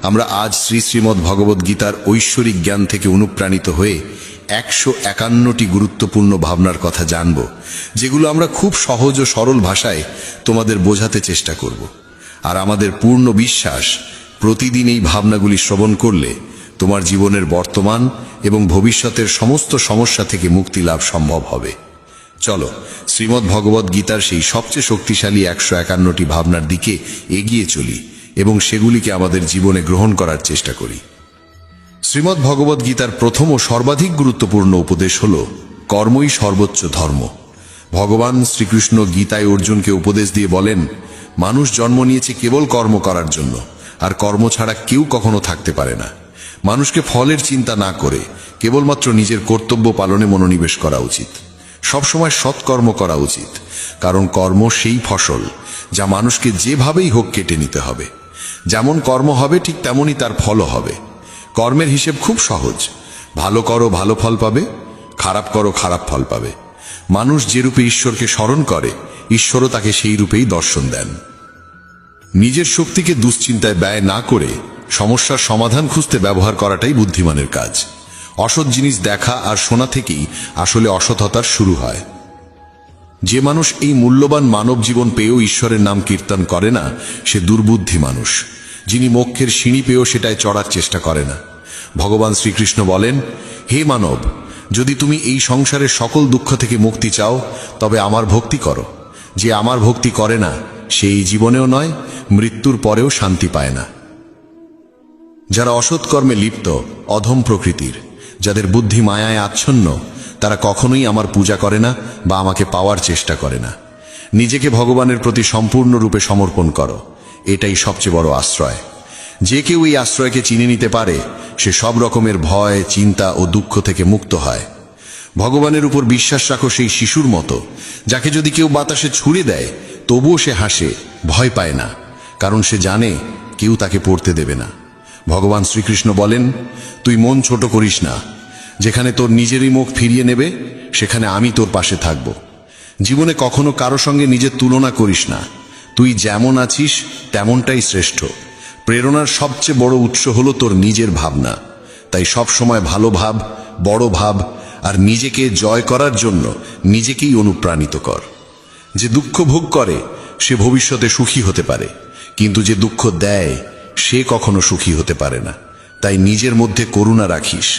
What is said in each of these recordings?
আমরা আজ শ্রীমদ্ ভগবদ গীতার ঐশ্বরিক জ্ঞান থেকে অনুপ্রাণিত হয়ে 151টি গুরুত্বপূর্ণ ভাবনার কথা জানব, যেগুলো আমরা খুব সহজ ও সরল ভাষায় তোমাদের বোঝাতে চেষ্টা করব। আর আমাদের পূর্ণ বিশ্বাস, প্রতিদিন এই ভাবনাগুলি শ্রবণ করলে তোমার জীবনের বর্তমান এবং ভবিষ্যতের সমস্ত সমস্যা থেকে মুক্তি লাভ সম্ভব হবে। চলো শ্রীমদ্ ভগবদ গীতার সেই সবচেয়ে শক্তিশালী 151টি ভাবনার দিকে এগিয়ে চলি এবং সেগুলিকে আমাদের জীবনে গ্রহণ করার চেষ্টা করি। শ্রীমদ্ ভগবদ গীতার প্রথম ও সর্বাধিক গুরুত্বপূর্ণ উপদেশ হল কর্মই সর্বোচ্চ ধর্ম। ভগবান শ্রীকৃষ্ণ গীতায় অর্জুনকে উপদেশ দিয়ে বলেন, মানুষ জন্ম নিয়েছে কেবল কর্ম করার জন্য, আর কর্ম ছাড়া কেউ কখনো থাকতে পারে না। মানুষকে ফলের চিন্তা না করে কেবলমাত্র নিজের কর্তব্য পালনে মনোনিবেশ করা উচিত। সবসময় সৎকর্ম করা উচিত, কারণ কর্ম সেই ফসল যা মানুষকে যেভাবেই হোক কেটে নিতে হবে। যেমন কর্ম হবে ঠিক তেমনই তার ফলও হবে। কর্মের হিসেব খুব সহজ, ভালো করো ভালো ফল পাবে, খারাপ করো খারাপ ফল পাবে। মানুষ যে রূপে ঈশ্বরকে স্মরণ করে, ঈশ্বরও তাকে সেই রূপেই দর্শন দেন। নিজের শক্তিকে দুশ্চিন্তায় ব্যয় না করে সমস্যার সমাধান খুঁজতে ব্যবহার করাটাই বুদ্ধিমানের কাজ। অসৎ জিনিস দেখা আর শোনা থেকেই আসলে অসৎতার শুরু হয়। যে মানুষ এই মূল্যবান মানব জীবন পেয়েও ঈশ্বরের নাম কীর্তন করে না, সে দুর্বুদ্ধি মানুষ, যিনি মোক্ষের সিঁড়ি পেয়েও সেটায় চড়ার চেষ্টা করে না। ভগবান শ্রীকৃষ্ণ বলেন, হে মানব, যদি তুমি এই সংসারের সকল দুঃখ থেকে মুক্তি চাও, তবে আমার ভক্তি করো। যে আমার ভক্তি করে না, সে এই জীবনেও নয়, মৃত্যুর পরেও শান্তি পায় না। যারা অসৎ কর্মে লিপ্ত, অধম প্রকৃতির, যাদের বুদ্ধি মায়ায় আচ্ছন্ন, তারা কখনোই আমার পূজা করে না বা আমাকে পাওয়ার চেষ্টা করে না। নিজেকে ভগবানের প্রতি সম্পূর্ণরূপে সমর্পণ করো, এটাই সবচেয়ে বড় আশ্রয়। যে কেউ এই আশ্রয়কে চিনে নিতে পারে, সে সব রকমের ভয়, চিন্তা ও দুঃখ থেকে মুক্ত হয়। ভগবানের উপর বিশ্বাস রাখো সেই শিশুর মতো, যাকে যদি কেউ বাতাসে ছুঁড়ে দেয় তবুও সে হাসে, ভয় পায় না, কারণ সে জানে কেউ তাকে পড়তে দেবে না। ভগবান শ্রীকৃষ্ণ বলেন, তুই মন ছোট করিস না। যেখানে তোর নিজেরই মুখ ফিরিয়ে নেবে, সেখানে আমি তোর পাশে থাকব। জীবনে কখনো কারো সঙ্গে নিজের তুলনা করিস না। তুই যেমন আছিস তেমনটাই শ্রেষ্ঠ। প্রেরণার সবচেয়ে বড় উৎস হলো তোর নিজের ভাবনা। তাই সব সময় ভালো ভাব, বড় ভাব, আর নিজেকে জয় করার জন্য নিজেকেই অনুপ্রাণিত কর। যে দুঃখ ভোগ করে সে ভবিষ্যতে সুখী হতে পারে, কিন্তু যে দুঃখ দেয় সে কখনো সুখী হতে পারে না। তাই নিজের মধ্যে করুণা রাখিস,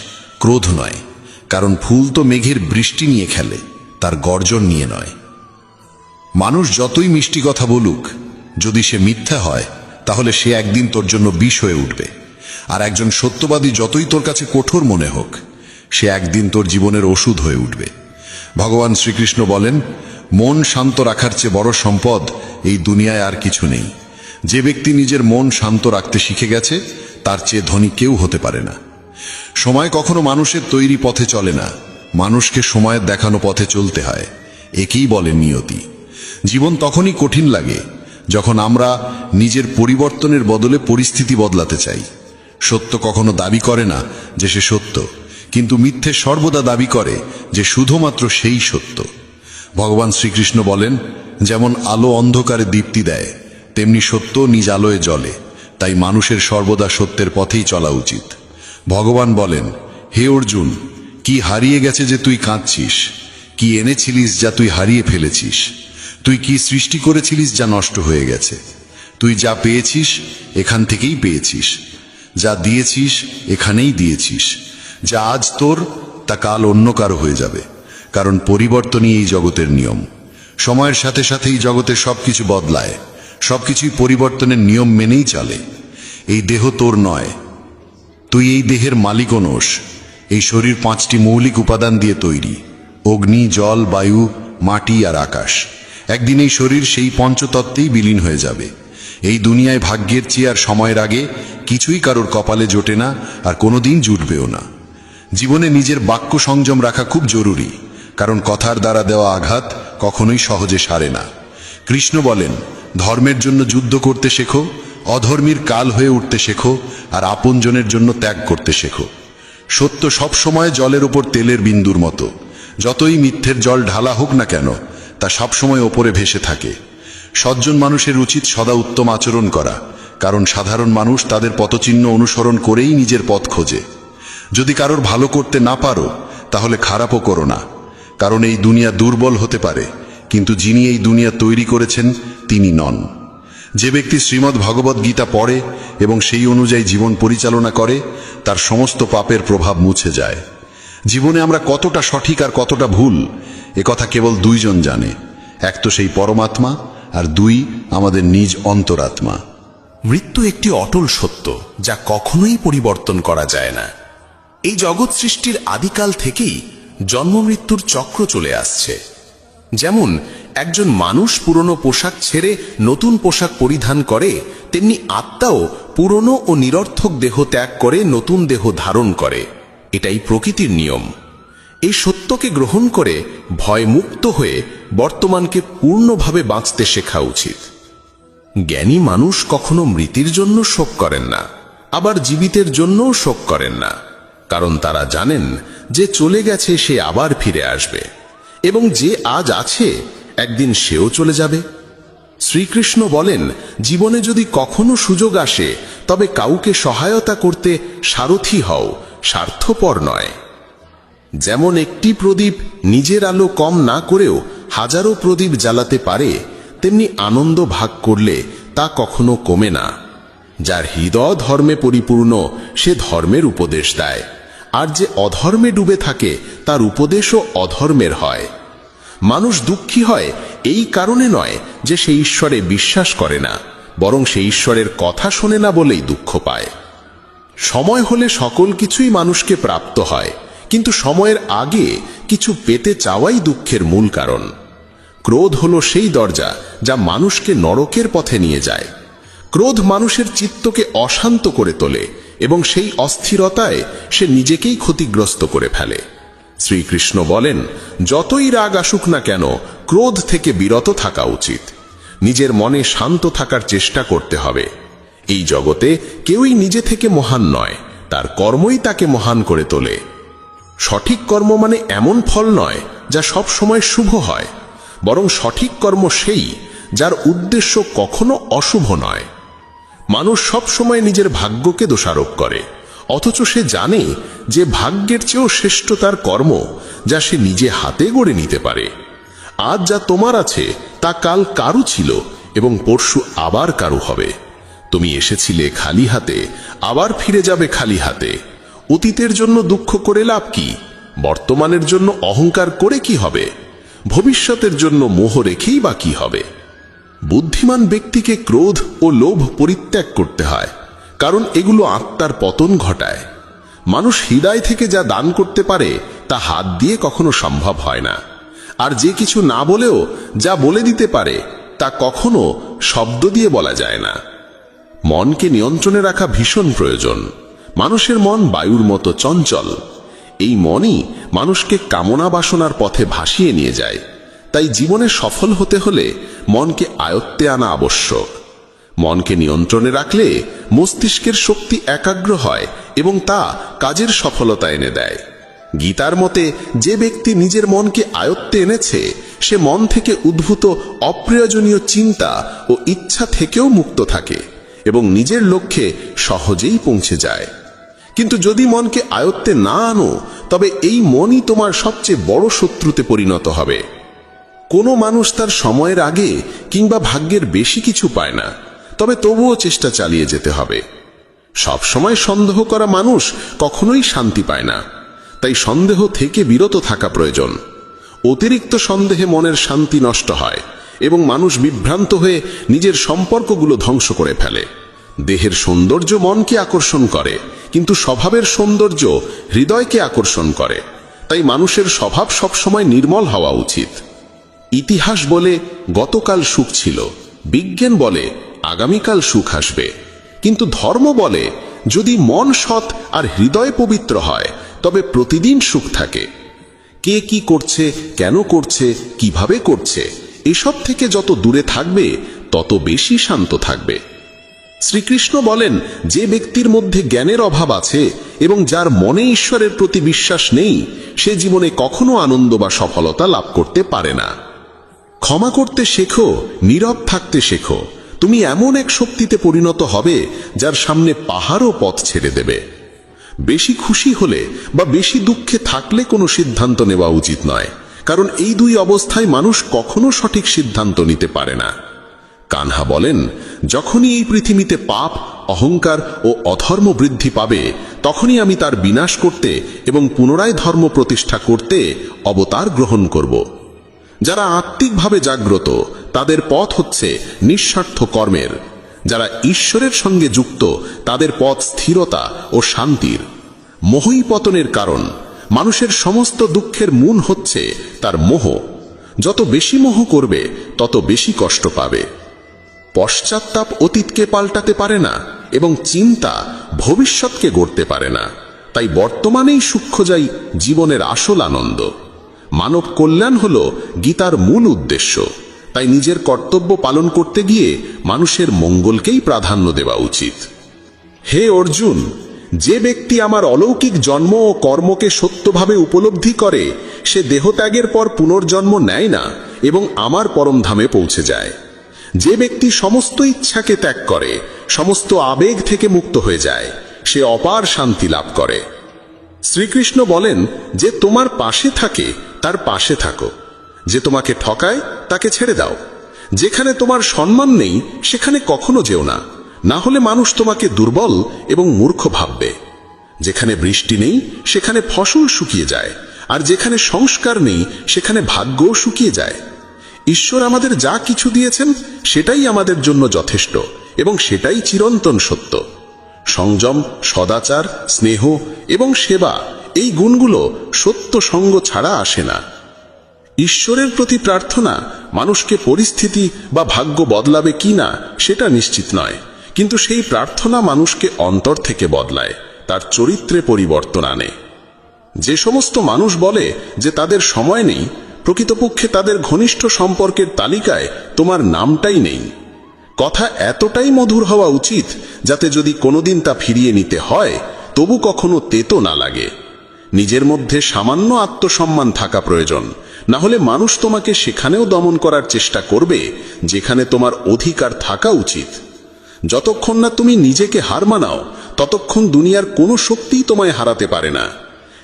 ক্রোধ নয়, কারণ ফুল তো মেঘের বৃষ্টি নিয়ে খেলে, তার গর্জন নিয়ে নয়। মানুষ যতই মিষ্টি কথা বলুক, যদি সে মিথ্যা হয়, তাহলে সে একদিন তোর জন্য বিষ হয়ে উঠবে। আর একজন সত্যবাদী যতই তোর কাছে কঠোর মনে হোক, সে একদিন তোর জীবনের ওষুধ হয়ে উঠবে। ভগবান শ্রীকৃষ্ণ বলেন, মন শান্ত রাখার চেয়ে বড় সম্পদ এই দুনিয়ায় আর কিছু নেই। যে ব্যক্তি নিজের মন শান্ত রাখতে শিখে গেছে, তার চেয়ে ধনী কেউ হতে পারে না। সময় কখনো মানুষের তৈরি পথে চলে না, মানুষকে সময়ের দেখানো পথে চলতে হয়। একেই বলে নিয়তি। জীবন তখনই কঠিন লাগে যখন আমরা নিজের পরিবর্তনের বদলে পরিস্থিতি বদলাতে চাই। সত্য কখনো দাবি করে না যে সে সত্য, কিন্তু মিথ্যে সর্বদা দাবি করে যে শুধুমাত্র সেই সত্য। ভগবান শ্রীকৃষ্ণ বলেন, যেমন আলো অন্ধকারে দীপ্তি দেয়, তেমনি সত্য নিজ আলোয় জ্বলে। তাই মানুষের সর্বদা সত্যের পথেই চলা উচিত। ভগবান বলেন, হে অর্জুন, কি হারিয়ে গেছে যে তুই কাঁদছিস? কি এনেছিলিস যা তুই হারিয়ে ফেলেছিস? তুই কি সৃষ্টি করেছিলিস যা নষ্ট হয়ে গেছে? তুই যা পেয়েছিস এখান থেকেই পেয়েছিস, যা দিয়েছিস এখানেই দিয়েছিস। যা আজ তোর, তা কাল অন্য কারো হয়ে যাবে, কারণ পরিবর্তনই এই জগতের নিয়ম। সময়ের সাথে সাথে এই জগতের সবকিছু বদলায়, সবকিছুই পরিবর্তনের নিয়ম মেনেই চলে। এই দেহ তোর নয়, তুই এই দেহের মালিকও নোস। এই শরীর 5টি মৌলিক উপাদান দিয়ে তৈরি: অগ্নি, জল, বায়ু, মাটি আর আকাশ। একদিন এই শরীর সেই পঞ্চতত্ত্বেই বিলীন হয়ে যাবে। এই দুনিয়ায় ভাগ্যের চেয়ে আর সময়ের আগে কিছুই কারোর কপালে জোটে না, আর কোনোদিন জুটবেও না। জীবনে নিজের বাক্য সংযম রাখা খুব জরুরি, কারণ কথার দ্বারা দেওয়া আঘাত কখনোই সহজে সারে না। কৃষ্ণ বলেন, ধর্মের জন্য যুদ্ধ করতে শেখো, অধর্মীর কাল হয়ে উঠতে শেখো, আর আপনজনের জন্য ত্যাগ করতে শেখো। সত্য সব সময় জলের ওপর তেলের বিন্দুর মতো। যতই মিথ্যের জল ঢালা হোক না কেন, তা সবসময় ওপরে ভেসে থাকে। সজ্জন মানুষের উচিত সদা উত্তম আচরণ করা, কারণ সাধারণ মানুষ তাদের পথচিহ্ন অনুসরণ করেই নিজের পথ খোঁজে। যদি কারোর ভালো করতে না পারো তাহলে খারাপও করো না, কারণ এই দুনিয়া দুর্বল হতে পারে, কিন্তু যিনি এই দুনিয়া তৈরি করেছেন তিনি নন। যে ব্যক্তি শ্রীমদ্ ভগবদ্ গীতা পড়ে এবং সেই অনুযায়ী জীবন পরিচালনা করে, তার সমস্ত পাপের প্রভাব মুছে যায়। জীবনে আমরা কতটা সঠিক আর কতটা ভুল, একথা কেবল দুইজন জানে, এক তো সেই পরমাত্মা, আর দুই আমাদের নিজ অন্তরাত্মা। মৃত্যু একটি অটল সত্য, যা কখনোই পরিবর্তন করা যায় না। এই জগৎ সৃষ্টির আদিকাল থেকেই জন্ম মৃত্যুর চক্র চলে আসছে। যেমন একজন মানুষ পুরনো পোশাক ছেড়ে নতুন পোশাক পরিধান করে, তেমনি আত্মাও পুরনো ও নিরর্থক দেহ ত্যাগ করে নতুন দেহ ধারণ করে। এটাই প্রকৃতির নিয়ম। এই সত্যকে গ্রহণ করে ভয়মুক্ত হয়ে বর্তমানকে পূর্ণভাবে বাঁচতে শেখা উচিত। জ্ঞানী মানুষ কখনো মৃতের জন্য শোক করেন না, আবার জীবিতের জন্যও শোক করেন না, কারণ তারা জানেন যে চলে গেছে সে আবার ফিরে আসবে, এবং যে আজ আছে একদিন সেও চলে যাবে। শ্রীকৃষ্ণ বলেন, জীবনে যদি কখনো সুযোগ আসে তবে কাউকে সহায়তা করতে সারথি হও, স্বার্থপর নয়। যেমন একটি প্রদীপ নিজের আলো কম না করেও হাজারো প্রদীপ জ্বালাতে পারে, তেমনি আনন্দ ভাগ করলে তা কখনো কমে না। যার হৃদয় ধর্মে পরিপূর্ণ সে ধর্মের উপদেশ দেয়, আর যে অধর্মে ডুবে থাকে তার উপদেশও অধর্মের হয়। মানুষ দুঃখী হয় এই কারণে নয় যে সে ঈশ্বরে বিশ্বাস করে না, বরং সে ঈশ্বরের কথা শোনে না বলেই দুঃখ পায়। সময় হলে সকল কিছুই মানুষকে প্রাপ্ত হয়, কিন্তু সময়ের আগে কিছু পেতে চাওয়াই দুঃখের মূল কারণ। ক্রোধ হলো সেই দরজা যা মানুষকে নরকের পথে নিয়ে যায়। ক্রোধ মানুষের চিত্তকে অশান্ত করে তোলে এবং সেই অস্থিরতায় সে নিজেকেই ক্ষতিগ্রস্ত করে ফেলে। শ্রীকৃষ্ণ বলেন, যতই রাগ আসুক না কেন, ক্রোধ থেকে বিরত থাকা উচিত। নিজের মনে শান্ত থাকার চেষ্টা করতে হবে। এই জগতে কেউই নিজে থেকে মহান নয়, তার কর্মই তাকে মহান করে তোলে। সঠিক কর্ম মানে এমন ফল নয় যা সব সময় শুভ হয়, বরং সঠিক কর্ম সেই যার উদ্দেশ্য কখনো অশুভ নয়। মানুষ সব সময় নিজের ভাগ্যকে দোষারোপ করে, অথচ সে জানে যে ভাগ্যের চেয়েও শ্রেষ্ঠ তার কর্ম, যা সে নিজে হাতে গড়ে নিতে পারে। আজ যা তোমার আছে তা কাল কারু ছিল এবং পরশু আবার কারু হবে। তুমি এসেছিলে খালি হাতে, আবার ফিরে যাবে খালি হাতে। অতীতের জন্য দুঃখ করে লাভ কি? বর্তমানের জন্য অহংকার করে কি হবে? ভবিষ্যতের জন্য মোহ রেখেই বা কি হবে? বুদ্ধিমান ব্যক্তিকে ক্রোধ ও লোভ পরিত্যাগ করতে হয়, কারণ এগুলো আত্মার পতন ঘটায়। মানুষ হৃদয় থেকে যা দান করতে পারে তা হাত দিয়ে কখনো সম্ভব হয় না, আর যে কিছু না বলেও যা বলে দিতে পারে তা কখনো শব্দ দিয়ে বলা যায় না। মনকে নিয়ন্ত্রণে রাখা ভীষণ প্রয়োজন। মানুষের মন বায়ুর মতো চঞ্চল। এই মনই মানুষকে কামনা বাসনার পথে ভাসিয়ে নিয়ে যায়। তাই জীবনে সফল হতে হলে মনকে আয়ত্তে আনা আবশ্যক। মনকে নিয়ন্ত্রণে রাখলে মস্তিষ্কের শক্তি একাগ্র হয় এবং তা কাজের সফলতা এনে দেয়। গীতার মতে, যে ব্যক্তি নিজের মনকে আয়ত্তে এনেছে সে মন থেকে উদ্ভূত অপ্রয়োজনীয় চিন্তা ও ইচ্ছা থেকেও মুক্ত থাকে এবং নিজের লক্ষ্যে সহজেই পৌঁছে যায়। কিন্তু যদি মনকে আয়ত্তে না আনো, তবে এই মনই তোমার সবচেয়ে বড় শত্রুতে পরিণত হবে। কোনো মানুষ তার সময়ের আগে কিংবা ভাগ্যের বেশি কিছু পায় না, তবে তবুও চেষ্টা চালিয়ে যেতে হবে। সব সময় সন্দেহ করা মানুষ কখনোই শান্তি পায় না, তাই সন্দেহ থেকে বিরত থাকা প্রয়োজন। অতিরিক্ত সন্দেহে মনের শান্তি নষ্ট হয় এবং মানুষ বিভ্রান্ত হয়ে নিজের সম্পর্কগুলো ধ্বংস করে ফেলে। দেহের সৌন্দর্য মনকে আকর্ষণ করে, কিন্তু স্বভাবের সৌন্দর্য হৃদয়কে আকর্ষণ করে। তাই মানুষের স্বভাব সবসময় নির্মল হওয়া উচিত। ইতিহাস বলে গতকাল সুখ ছিল, বিজ্ঞান বলে আগামীকাল সুখ আসবে, কিন্তু ধর্ম বলে যদি মন সৎ আর হৃদয় পবিত্র হয় তবে প্রতিদিন সুখ থাকে। কে কি করছে, কেন করছে, কিভাবে করছে, এসব থেকে যত দূরে থাকবে তত বেশি শান্ত থাকবে। শ্রীকৃষ্ণ বলেন, যে ব্যক্তির মধ্যে জ্ঞানের অভাব আছে এবং যার মনে ঈশ্বরের প্রতি বিশ্বাস নেই, সে জীবনে কখনো আনন্দ বা সফলতা লাভ করতে পারে না। ক্ষমা করতে শেখো, নীরব থাকতে শেখো, তুমি এমন এক শক্তিতে পরিণত হবে যার সামনে পাহাড়ও পথ ছেড়ে দেবে। বেশি খুশি হলে বা বেশি দুঃখে থাকলে কোনো সিদ্ধান্ত নেওয়া উচিত নয়, কারণ এই দুই অবস্থায় মানুষ কখনো সঠিক সিদ্ধান্ত নিতে পারে না। কানহা বলেন, যখনই এই পৃথিবীতে পাপ, অহংকার ও অধর্ম বৃদ্ধি পাবে, তখনই আমি তার বিনাশ করতে এবং পুনরায় ধর্ম প্রতিষ্ঠা করতে অবতার গ্রহণ করব। যারা আত্মিকভাবে জাগ্রত তাদের পথ হচ্ছে নিঃস্বার্থ কর্মের। যারা ঈশ্বরের সঙ্গে যুক্ত তাদের পথ স্থিরতা ও শান্তির। মোহই পতনের কারণ। মানুষের সমস্ত দুঃখের মূল হচ্ছে তার মোহ। যত বেশি মোহ করবে তত বেশি কষ্ট পাবে। পশ্চাত্তাপ অতীতকে পাল্টাতে পারে না এবং চিন্তা ভবিষ্যৎকে গড়তে পারে না। তাই বর্তমানেই সূক্ষ্মজাই জীবনের আসল আনন্দ। মানব কল্যাণ হল গীতার মূল উদ্দেশ্য। তাই নিজের কর্তব্য পালন করতে গিয়ে মানুষের মঙ্গলকেই প্রাধান্য দেওয়া উচিত। হে অর্জুন, যে ব্যক্তি আমার অলৌকিক জন্ম ও কর্মকে সত্যভাবে উপলব্ধি করে সে দেহত্যাগের পর পুনর্জন্ম নেয় না এবং আমার পরমধামে পৌঁছে যায়। যে ব্যক্তি সমস্ত ইচ্ছাকে ত্যাগ করে, সমস্ত আবেগ থেকে মুক্ত হয়ে যায়, সে অপার শান্তি লাভ করে। শ্রীকৃষ্ণ বলেন, যে তোমার পাশে থাকে তার পাশে থাকো, যে তোমাকে ঠকায় তাকে ছেড়ে দাও। যেখানে তোমার সম্মান নেই সেখানে কখনো যেও না, না হলে মানুষ তোমাকে দুর্বল এবং মূর্খ ভাববে। যেখানে বৃষ্টি নেই সেখানে ফসল শুকিয়ে যায়, আর যেখানে সংস্কার নেই সেখানে ভাগ্যও শুকিয়ে যায়। ঈশ্বর আমাদের যা কিছু দিয়েছেন সেটাই আমাদের জন্য যথেষ্ট এবং সেটাই চিরন্তন সত্য। সংযম, সদাচার, স্নেহ এবং সেবা, এই গুণগুলো সত্য সঙ্গ ছাড়া আসে না। ঈশ্বরের প্রতি প্রার্থনা মানুষকে পরিস্থিতি বা ভাগ্য বদলাবে কিনা সেটা নিশ্চিত নয়, কিন্তু সেই প্রার্থনা মানুষকে অন্তর থেকে বদলায়, তার চরিত্রে পরিবর্তন আনে। যে সমস্ত মানুষ বলে যে তাদের সময় নেই, প্রকৃতপক্ষে তাদের ঘনিষ্ঠ সম্পর্কের তালিকায় তোমার নামটাই নেই। কথা এতটাই মধুর হওয়া উচিত যাতে যদি কোনোদিন তা ফিরিয়ে নিতে হয় তবু কখনো তেতো না লাগে। নিজের মধ্যে সামান্য আত্মসম্মান থাকা প্রয়োজন, না হলে মানুষ তোমাকে সেখানেও দমন করার চেষ্টা করবে যেখানে তোমার অধিকার থাকা উচিত। যতক্ষণ না তুমি নিজেকে হার মানাও ততক্ষণ দুনিয়ার কোনো শক্তিই তোমায় হারাতে পারে না।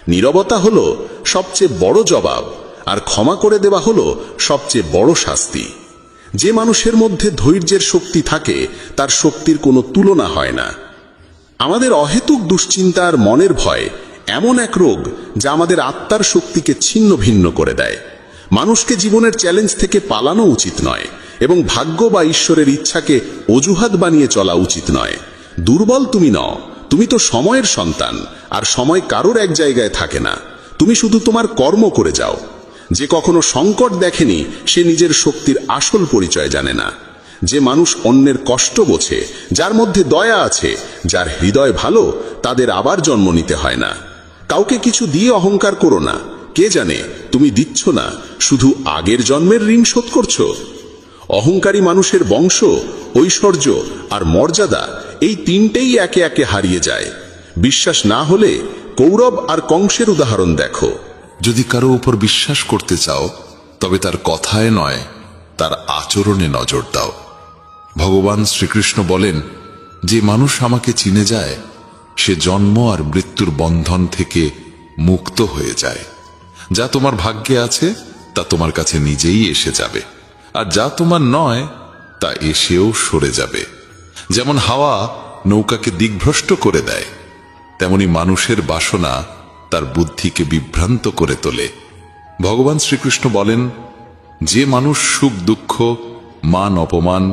নীরবতা হলো সবচেয়ে বড় জবাব, আর ক্ষমা করে দেওয়া হলো সবচেয়ে বড় শাস্তি। যে মানুষের মধ্যে ধৈর্যের শক্তি থাকে তার শক্তির কোনো তুলনা হয় না। আমাদের অহেতুক দুশ্চিন্তা আর মনের ভয় এমন এক রোগ যা আমাদের আত্মার শক্তিকে ছিন্ন ভিন্ন করে দেয়। মানুষকে জীবনের চ্যালেঞ্জ থেকে পালানো উচিত নয় এবং ভাগ্য বা ঈশ্বরের ইচ্ছাকে অজুহাত বানিয়ে চলা উচিত নয়। দুর্বল তুমি নও, তুমি তো সময়ের সন্তান, আর সময় কারোর এক জায়গায় থাকে না। তুমি শুধু তোমার কর্ম করে যাও। যে কখনো সংকট দেখেনি সে নিজের শক্তির আসল পরিচয় জানে না। যে মানুষ অন্যের কষ্ট বোঝে, যার মধ্যে দয়া আছে, যার হৃদয় ভালো, তাদের আবার জন্ম নিতে হয় না। কাউকে কিছু দিয়ে অহংকার করো না। কে জানে তুমি দিচ্ছ না, শুধু আগের জন্মের ঋণ শোধ করছো। অহংকারী মানুষের বংশ, ঐশ্বর্য আর মর্যাদা এই তিনটেই একে একে হারিয়ে যায়। বিশ্বাস না হলে কৌরব আর কংসের উদাহরণ দেখো। যদি কারো উপর বিশ্বাস করতে চাও তবে তার কথায় নয়, তার আচরণে নজর দাও। ভগবান শ্রীকৃষ্ণ বলেন, যে মানুষ আমাকে চিনে যায় সে জন্ম আর মৃত্যুর বন্ধন থেকে মুক্ত হয়ে যায়। যা তোমার ভাগ্যে আছে তা তোমার কাছে নিজেই এসে যাবে, আর যা তোমার নয় তা এসেও সরে যাবে। যেমন হাওয়া নৌকাকে দিকভ্রষ্ট করে দেয়, তেমনি মানুষের বাসনা তার বুদ্ধিকে বিভ্রান্ত করে তোলে। ভগবান শ্রীকৃষ্ণ বলেন, যে মানুষ সুখ দুঃখ, মান অপমান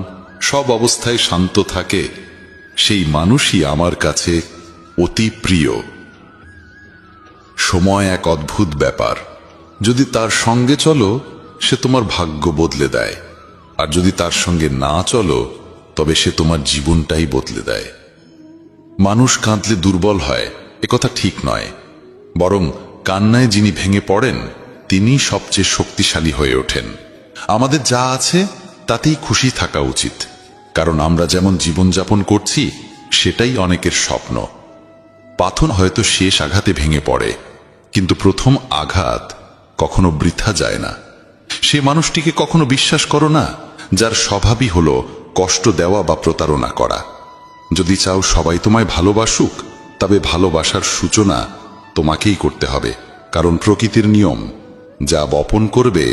সব অবস্থায় শান্ত থাকে সেই মানুষই আমার কাছে অতি প্রিয়। সময় এক অদ্ভুত ব্যাপার। যদি তার সঙ্গে চলো সে তোমার ভাগ্য বদলে দেয়, আর যদি তার সঙ্গে না চলো তবে সে তোমার জীবনটাই বদলে দেয়। মানুষ কাঁদলে দুর্বল হয় একথা ঠিক নয়, বরং কান্নায় যিনি ভেঙে পড়েন তিনি সবচেয়ে শক্তিশালী হয়ে ওঠেন। আমাদের যা আছে তাতেই খুশি থাকা উচিত, কারণ আমরা যেমন জীবনযাপন করছি সেটাই অনেকের স্বপ্ন। পাথর হয়তো শেষ আঘাতে ভেঙে পড়ে, কিন্তু প্রথম আঘাত কখনো বৃথা যায় না। সে মানুষটিকে কখনো বিশ্বাস করো না যার স্বভাবই হলো কষ্ট দেওয়া বা প্রতারণা করা। যদি চাও সবাই তোমায় ভালোবাসুক, তবে ভালোবাসার সূচনা তোমাকেই করতে হবে, কারণ প্রকৃতির নিয়ম, যা বপন করবে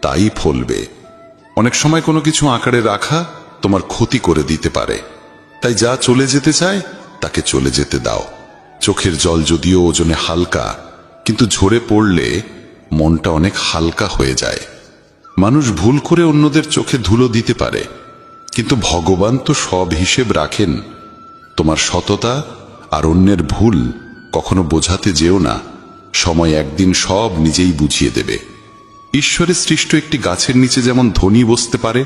তাই ফলবে। অনেক সময় কোনো কিছু আঁকড়ে রাখা তোমার ক্ষতি করে দিতে পারে, তাই যা চলে যেতে চায় তাকে চলে যেতে দাও। চোখের জল যদিও ওজনে হালকা, কিন্তু ঝরে পড়লে মনটা অনেক হালকা হয়ে যায়। মানুষ ভুল করে অন্যদের চোখে ধুলো দিতে পারে, কিন্তু ভগবান তো সব হিসেব রাখেন। তোমার সততা আর অন্যের ভুল কখনো বোঝাতে যেও না, সময় একদিন সব নিজেই বুঝিয়ে দেবে। ঈশ্বরের সৃষ্ট একটি গাছের নিচে যেমন ধনী বসতে পারে,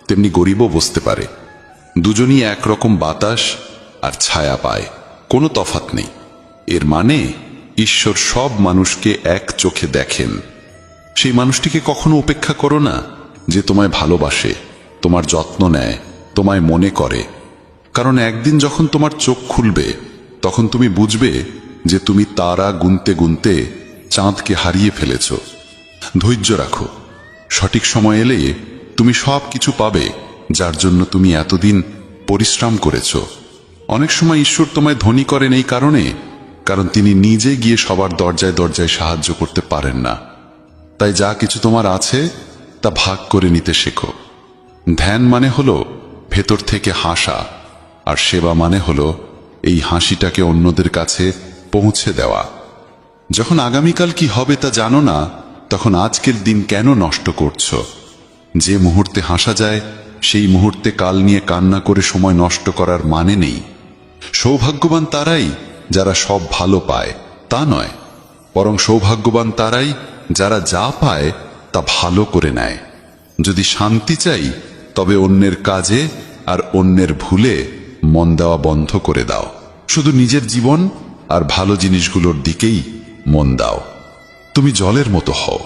তেমনি গরিবও বসতে পারে। দুজনই একরকম বাতাস আর ছায়া পায়, কোনো তফাৎ নেই। এর মানে ঈশ্বর সব মানুষকে এক চোখে দেখেন। সেই মানুষটিকে কখনো উপেক্ষা করো না, যে তোমায় ভালোবাসে, তোমার যত্ন নেয়, তোমায় মনে করে। কারণ একদিন যখন তোমার চোখ খুলবে, তখন তুমি বুঝবে যে তুমি তারা গুনতে গুনতে চাঁদকে হারিয়ে ফেলেছ। ধৈর্য রাখো, সঠিক সময় এলে তুমি সব কিছু পাবে, যার জন্য তুমি এতদিন পরিশ্রম করেছ। অনেক সময় ঈশ্বর তোমায় ধনী করেন এই কারণ তিনি নিজে গিয়ে সবার দরজায় দরজায় সাহায্য করতে পারেন না। তাই যা কিছু তোমার আছে তা ভাগ করে নিতে শেখো। ধ্যান মানে হলো ভেতর থেকে হাসা, আর সেবা মানে হলো এই হাসিটাকে অন্যদের কাছে পৌঁছে দেওয়া। যখন আগামীকাল কি হবে তা জানো না, তখন আজকের দিন কেন নষ্ট করছো? যে মুহূর্তে হাসা যায়, সেই মুহূর্তে কাল নিয়ে কান্না করে সময় নষ্ট করার মানে নেই। সৌভাগ্যবান তারাই যারা সব ভালো পায়, তা নয়, বরং সৌভাগ্যবান তারাই যারা যা পায় তা ভালো করে নেয়। যদি শান্তি চাই, তবে অন্যের কাজে আর অন্যের ভুলে মন দেওয়া বন্ধ করে দাও। শুধু নিজের জীবন আর ভালো জিনিসগুলোর দিকেই মন দাও। তুমি জলের মতো হও,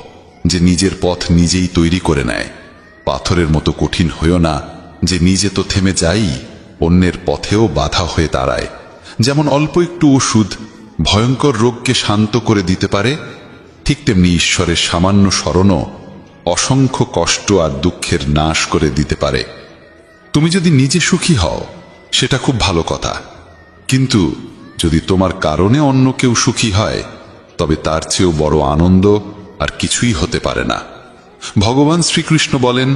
যে নিজের পথ নিজেই তৈরি করে নেয়। পাথরের মতো কঠিন হইও না, যে নিজে তো থেমে যাই, অন্যের পথেও বাধা হয়ে দাঁড়ায়। যেমন অল্প একটু ওষুধ ভয়ঙ্কর রোগকে শান্ত করে দিতে পারে, ঠিক তেমনি ঈশ্বরের সামান্য স্মরণও অসংখ্য কষ্ট আর দুঃখের নাশ করে দিতে পারে। তুমি যদি নিজে সুখী হও, সেটা খুব ভালো কথা, কিন্তু যদি তোমার কারণে অন্য কেউ সুখী হয়, তবে তার চেয়েও বড় আনন্দ আর কিছুই হতে পারে না। ভগবান শ্রীকৃষ্ণ বলেন,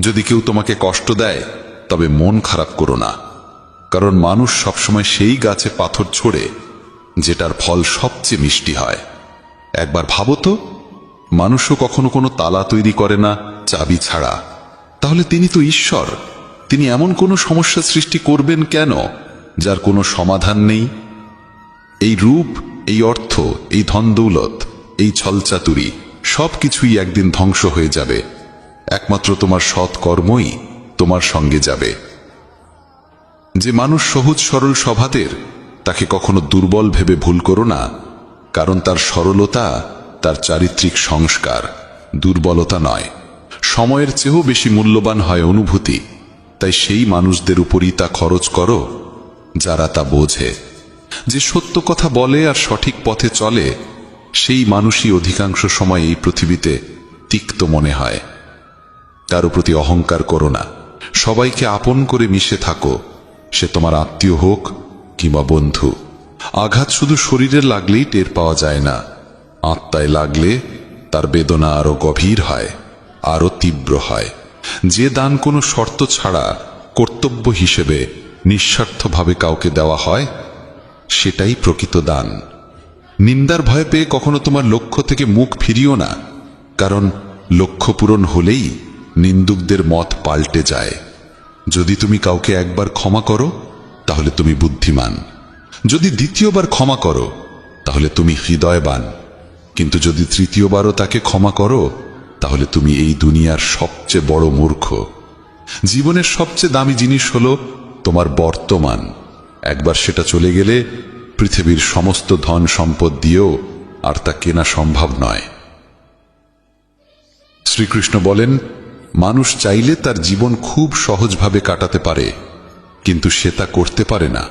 যদি কেউ তোমাকে কষ্ট দেয়, তবে মন খারাপ করো না, কারণ মানুষ সবসময় সেই গাছে পাথর ছোড়ে যেটার ফল সবচেয়ে মিষ্টি হয়। একবার ভাবো তো, মানুষও কখনো কোনো তালা তৈরি করে না চাবি ছাড়া। তাহলে তিনি তো ঈশ্বর, তিনি এমন কোনো সমস্যা সৃষ্টি করবেন কেন যার কোনো সমাধান নেই? এই রূপ, এই অর্থ, এই ধন দৌলত, এই ছলচাতুরি সবকিছুই একদিন ধ্বংস হয়ে যাবে। একমাত্র তোমার সৎ কর্মই তোমার সঙ্গে যাবে। যে মানুষ সহজ সরল স্বভাবের, তাকে কখনো দুর্বল ভেবে ভুল করো না, কারণ তার সরলতা তার চারিত্রিক সংস্কার, দুর্বলতা নয়। সময়ের চেয়েও বেশি মূল্যবান হয় অনুভূতি, তাই সেই মানুষদের উপরই তা খরচ করো যারা তা বোঝে। যে সত্য কথা বলে আর সঠিক পথে চলে, সেই মানুষই অধিকাংশ সময় এই পৃথিবীতে তিক্ত মনে হয়। কারো প্রতি অহংকার করো না, সবাইকে আপন করে মিশে থাকো, সে তোমার আত্মীয় হোক কিংবা বন্ধু। আঘাত শুধু শরীরে লাগলেই টের পাওয়া যায় না, আত্মায় লাগলে তার বেদনা আরো গভীর হয়, আরো তীব্র হয়। যে দান কোনো শর্ত ছাড়া কর্তব্য হিসেবে নিঃস্বার্থভাবে কাউকে দেওয়া হয়, সেটাই প্রকৃত দান। নিন্দার ভয় পেয়ে কখনো তোমার লক্ষ্য থেকে মুখ ফিরিও না, কারণ লক্ষ্য পূরণ হলেই নিন্দুকদের মত পাল্টে যায়। যদি তুমি কাউকে একবার ক্ষমা করো, তাহলে তুমি বুদ্ধিমান। যদি দ্বিতীয়বার ক্ষমা করো, তাহলে তুমি হৃদয়বান। কিন্তু যদি তৃতীয়বারও তাকে ক্ষমা করো, তাহলে তুমি এই দুনিয়ার সবচেয়ে বড় মূর্খ। জীবনের সবচেয়ে দামি জিনিস হলো তোমার বর্তমান। একবার সেটা চলে গেলে পৃথিবীর সমস্ত ধন সম্পদ দিয়েও আর তা কেনা সম্ভব নয়। শ্রীকৃষ্ণ বলেন, মানুষ চাইলে তার জীবন খুব সহজভাবে কাটাতে পারে, কিন্তু সে তা করতে পারে না।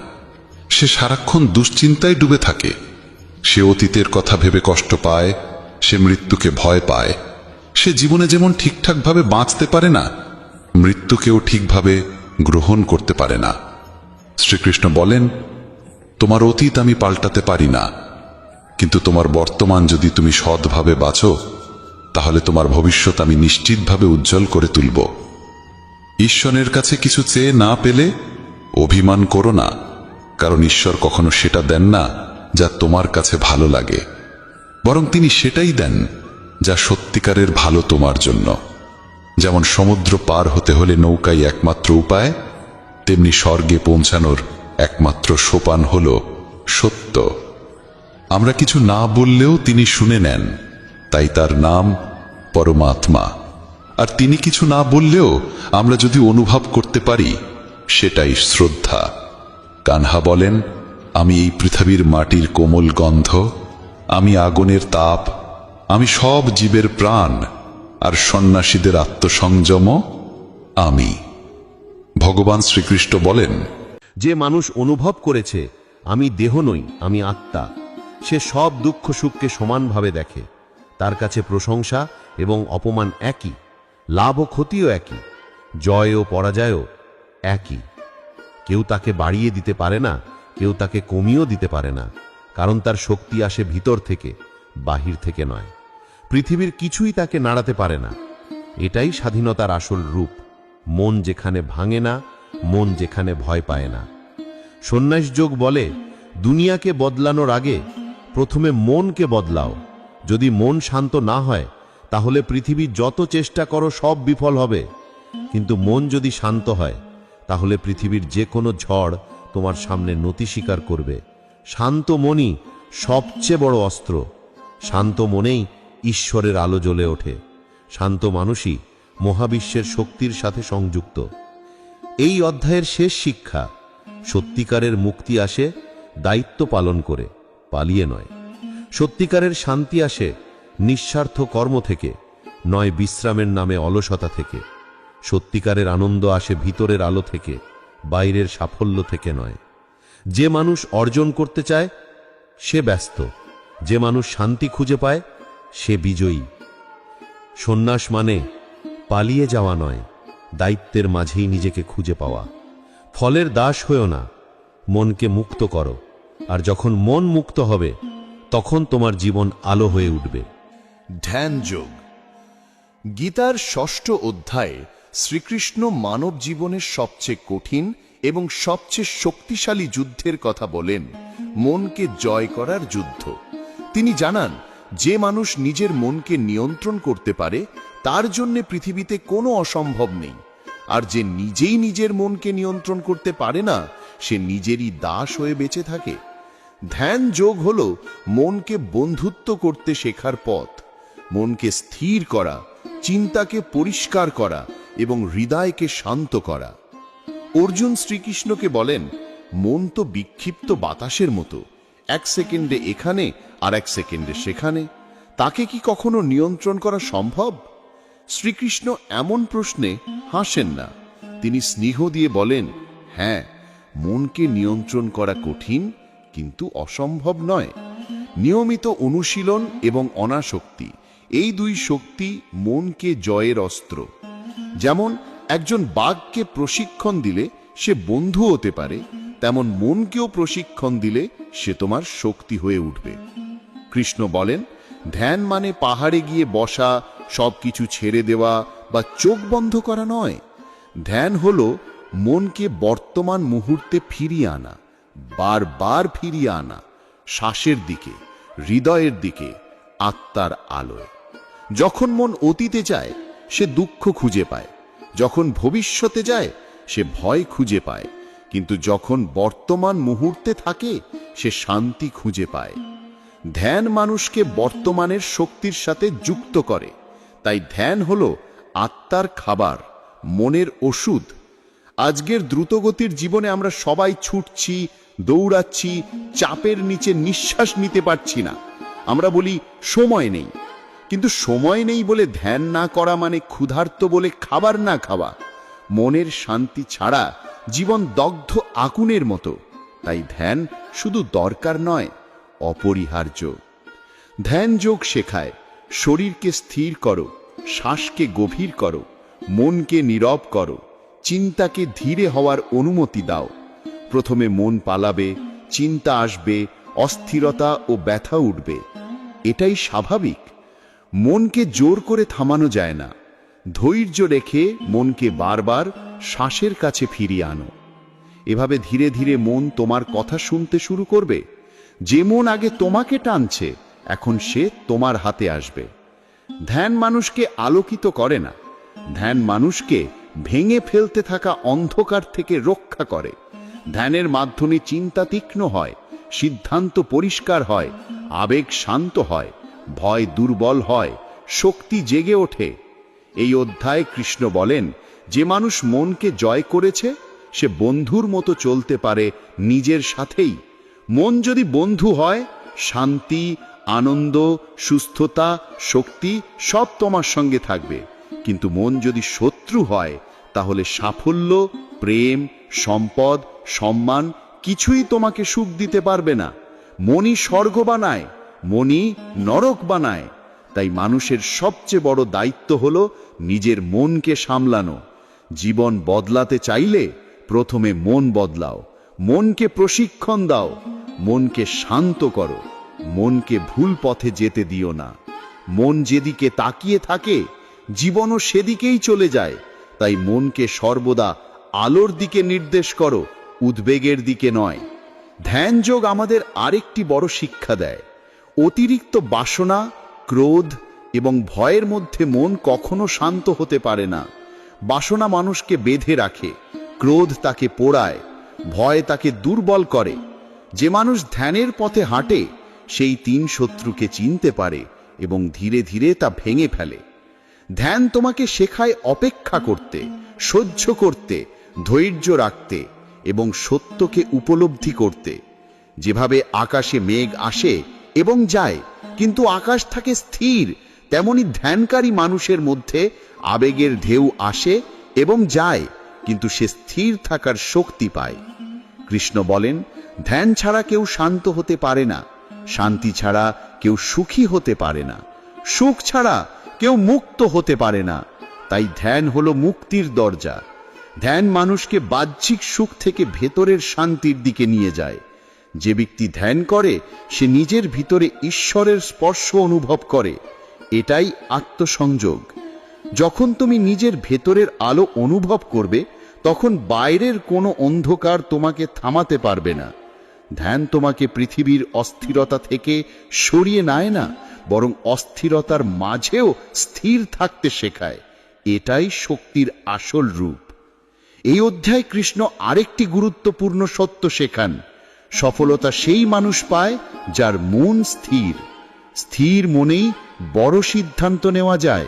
সে সারাক্ষণ দুশ্চিন্তায় ডুবে থাকে। সে অতীতের কথা ভেবে কষ্ট পায়, সে মৃত্যুকে ভয় পায়। সে জীবনে যেমন ঠিকঠাকভাবে বাঁচতে পারে না, মৃত্যুকেও ঠিকভাবে গ্রহণ করতে পারে না। শ্রীকৃষ্ণ বলেন, তোমার অতীত আমি পাল্টাতে পারি না, কিন্তু তোমার বর্তমান যদি তুমি সৎভাবে বাঁচো, তাহলে তোমার ভবিষ্যৎ আমি নিশ্চিতভাবে উজ্জ্বল করে তুলব। ঈশ্বরের কাছে কিছু চেয়ে না পেলে অভিমান করো না, কারণ ঈশ্বর কখনো সেটা দেন না যা তোমার কাছে ভালো লাগে, বরং তিনি সেটাই দেন যা সত্যিকারের ভালো তোমার জন্য। যেমন সমুদ্র পার হতে হলে নৌকাই একমাত্র উপায়, তেমনি স্বর্গে পৌঁছানোর একমাত্র সোপান হল সত্য। আমরা কিছু না বললেও তিনি শুনে নেন, তাই তার নাম পরমাত্মা। আর তিনি কিছু না বললেও আমরা যদি অনুভব করতে পারি, সেটাই শ্রদ্ধা। কানহা বলেন, আমি এই পৃথিবীর মাটির কোমল গন্ধ, আমি আগুনের তাপ, আমি সব জীবের প্রাণ, আর সন্ন্যাসীদের আত্মসংযম আমি। ভগবান শ্রীকৃষ্ণ বলেন, যে মানুষ অনুভব করেছে আমি দেহ নই, আমি আত্মা, সে সব দুঃখ সুখকে সমানভাবে দেখে। তার কাছে প্রশংসা এবং অপমান একই, লাভ ও ক্ষতিও একই, জয় ও পরাজয়ও একই। কেউ তাকে বাড়িয়ে দিতে পারে না, কেউ তাকে কমিয়েও দিতে পারে না, কারণ তার শক্তি আসে ভিতর থেকে, বাহির থেকে নয়। পৃথিবীর কিছুই তাকে নাড়াতে পারে না। এটাই স্বাধীনতার আসল রূপ। মন যেখানে ভাঙে না, মন যেখানে ভয় পায় না। সন্ন্যাস যোগ বলে, দুনিয়াকে বদলানোর আগে প্রথমে মনকে বদলাও। যদি মন শান্ত না হয়, তাহলে পৃথিবীর যত চেষ্টা করো সব বিফল হবে। কিন্তু মন যদি শান্ত হয়, তাহলে পৃথিবীর যে কোনো ঝড় তোমার সামনে নতি স্বীকার করবে। শান্ত মনই সবচেয়ে বড় অস্ত্র। শান্ত মনেই ঈশ্বরের আলো জ্বলে ওঠে। শান্ত মানুষই মহাবিশ্বের শক্তির সাথে সংযুক্ত। এই অধ্যায়ের শেষ শিক্ষা, সত্যিকারের মুক্তি আসে দায়িত্ব পালন করে, পালিয়ে নয়। সত্যিকারের শান্তি আসে নিঃস্বার্থ কর্ম থেকে, নয় বিশ্রামের নামে অলসতা থেকে। সত্যিকারের আনন্দ আসে ভিতরের আলো থেকে, বাইরের সাফল্য থেকে নয়। যে মানুষ অর্জন করতে চায় সে ব্যস্ত, যে মানুষ শান্তি খুঁজে পায় সে বিজয়ী। সন্ন্যাস মানে পালিয়ে যাওয়া নয়, দায়িত্বের মাঝেই নিজেকে খুঁজে পাওয়া। ফলের দাস হয়েও না, মনকে মুক্ত করো। আর যখন মন মুক্ত হবে, তখন তোমার জীবন আলো হয়ে উঠবে। ধ্যান যোগ। গীতার ৬ষ্ঠ অধ্যায়ে শ্রীকৃষ্ণ মানব জীবনের সবচেয়ে কঠিন এবং সবচেয়ে শক্তিশালী যুদ্ধের কথা বলেন, মনকে জয় করার যুদ্ধ। তিনি জানান, যে মানুষ নিজের মনকে নিয়ন্ত্রণ করতে পারে, তার জন্য পৃথিবীতে কোনো অসম্ভব নেই। আর যে নিজেই নিজের মনকে নিয়ন্ত্রণ করতে পারে না, সে নিজেরই দাস হয়ে বেঁচে থাকে। ধ্যান যোগ হল মনকে বন্ধুত্ব করতে শেখার পথ। মনকে স্থির করা, চিন্তাকে পরিষ্কার করা এবং হৃদয়কে শান্ত করা। অর্জুন শ্রীকৃষ্ণকে বলেন, মন তো বিক্ষিপ্ত বাতাসের মতো, এক সেকেন্ডে এখানে আর এক সেকেন্ডে সেখানে, তাকে কি কখনো নিয়ন্ত্রণ করা সম্ভব? শ্রীকৃষ্ণ এমন প্রশ্নে হাসেন না। তিনি স্নেহ দিয়ে বলেন, হ্যাঁ, মনকে নিয়ন্ত্রণ করা কঠিন, কিন্তু অসম্ভব নয়। নিয়মিত অনুশীলন এবং অনাসক্তি, এই দুই শক্তি মনকে জয়ের অস্ত্র। যেমন একজন বাঘকে প্রশিক্ষণ দিলে সে বন্ধু হতে পারে, তেমন মনকেও প্রশিক্ষণ দিলে সে তোমার শক্তি হয়ে উঠবে। কৃষ্ণ বলেন, ধ্যান মানে পাহাড়ে গিয়ে বসা, সবকিছু ছেড়ে দেওয়া বা চোখ বন্ধ করা নয়। ধ্যান হলো মনকে বর্তমান মুহূর্তে ফিরিয়ে আনা, বারবার ফিরিয়ে আনা, শ্বাসের দিকে, হৃদয়ের দিকে, আত্মার আলোয়। যখন মন অতীতে যায়, সে দুঃখ খুঁজে পায়। যখন ভবিষ্যতে যায়, সে ভয় খুঁজে পায়। কিন্তু যখন বর্তমান মুহূর্তে থাকে, সে শান্তি খুঁজে পায়। ধ্যান মানুষকে বর্তমানের শক্তির সাথে যুক্ত করে। তাই ধ্যান হলো আত্মার খাবার, মনের ওষুধ। আজকের দ্রুতগতির জীবনে আমরা সবাই ছুটছি, দৌড়াচ্ছি, চাপের নিচে নিঃশ্বাস নিতে পারছি না। আমরা বলি সময় নেই, কিন্তু সময় নেই বলে ধ্যান না করা মানে ক্ষুধার্ত বলে খাবার না খাওয়া। মনের শান্তি ছাড়া জীবন দগ্ধ আগুনের মতো। তাই ধ্যান শুধু দরকার নয়, অপরিহার্য। ধ্যান যোগ শেখায়, শরীরকে স্থির করো, শ্বাসকে গভীর করো, মনকে নীরব করো, চিন্তাকে ধীরে হওয়ার অনুমতি দাও। প্রথমে মন পালাবে, চিন্তা আসবে, অস্থিরতা ও ব্যথা উঠবে। এটাই স্বাভাবিক। মনকে জোর করে থামানো যায় না। ধৈর্য রেখে মনকে বারবার শ্বাসের কাছে ফিরিয়ে আনো। এভাবে ধীরে ধীরে মন তোমার কথা শুনতে শুরু করবে। যে মন আগে তোমাকে টানছে, এখন সে তোমার হাতে আসবে। ধ্যান মানুষকে আলোকিত করে না, ধ্যান মানুষকে ভেঙে ফেলতে থাকা অন্ধকার থেকে রক্ষা করে। ধ্যানের মাধ্যমে চিন্তা তীক্ষ্ণ হয়, সিদ্ধান্ত পরিষ্কার হয়, আবেগ শান্ত হয়, ভয় দুর্বল হয়, শক্তি জেগে ওঠে। এই অধ্যায়ে কৃষ্ণ বলেন, যে মানুষ মনকে জয় করেছে সে বন্ধুর মতো চলতে পারে নিজের সাথেই। মন যদি বন্ধু হয়, শান্তি, আনন্দ, সুস্থতা, শক্তি সব তোমার সঙ্গে থাকবে। কিন্তু মন যদি শত্রু হয়, তাহলে সাফল্য, প্রেম, সম্পদ, সম্মান কিছুই তোমাকে সুখ দিতে পারবে না। মনই স্বর্গ বানায়, মনই নরক বানায়। তাই মানুষের সবচেয়ে বড় দায়িত্ব হলো নিজের মনকে সামলানো। জীবন বদলাতে চাইলে প্রথমে মন বদলাও, মনকে প্রশিক্ষণ দাও, মনকে শান্ত করো, মনকে ভুল পথে যেতে দিও না। মন যেদিকে তাকিয়ে থাকে, জীবনও সেদিকেই চলে যায়। তাই মনকে সর্বদা আলোর দিকে নির্দেশ করো, উদ্বেগের দিকে নয়। ধ্যান যোগ আমাদের আরেকটি বড় শিক্ষা দেয়। অতিরিক্ত বাসনা, ক্রোধ এবং ভয়ের মধ্যে মন কখনো শান্ত হতে পারে না। বাসনা মানুষকে বেঁধে রাখে, ক্রোধ তাকে পোড়ায়, ভয় তাকে দুর্বল করে। যে মানুষ ধ্যানের পথে হাঁটে, সেই তিন শত্রুকে চিনতে পারে এবং ধীরে ধীরে তা ভেঙে ফেলে। ধ্যান তোমাকে শেখায় অপেক্ষা করতে, সহ্য করতে, ধৈর্য রাখতে এবং সত্যকে উপলব্ধি করতে। যেভাবে আকাশে মেঘ আসে এবং যায়, কিন্তু আকাশ থাকে স্থির, তেমনি ধ্যানকারী মানুষের মধ্যে আবেগের ঢেউ আসে এবং যায়, কিন্তু সে স্থির থাকার শক্তি পায়। কৃষ্ণ বলেন, ধ্যান ছাড়া কেউ শান্ত হতে পারে না, শান্তি ছাড়া কেউ সুখী হতে পারে না, সুখ ছাড়া কেউ মুক্ত হতে পারে না। তাই ধ্যান হলো মুক্তির দরজা। ধ্যান মানুষকে বাহ্যিক সুখ থেকে ভেতরের শান্তির দিকে নিয়ে যায়। যে ব্যক্তি ধ্যান করে, সে নিজের ভিতরে ঈশ্বরের স্পর্শ অনুভব করে। এটাই আত্মসংযোগ। যখন তুমি নিজের ভেতরের আলো অনুভব করবে, তখন বাইরের কোনো অন্ধকার তোমাকে থামাতে পারবে না। ধ্যান তোমাকে পৃথিবীর অস্থিরতা থেকে সরিয়ে নেয় না, বরং অস্থিরতার মাঝেও স্থির থাকতে শেখায়। এটাই শক্তির আসল রূপ। এই অধ্যায়ে কৃষ্ণ আরেকটি গুরুত্বপূর্ণ সত্য শেখান। সফলতা সেই মানুষ পায় যার মন স্থির। স্থির মনেই বড় সিদ্ধান্ত নেওয়া যায়,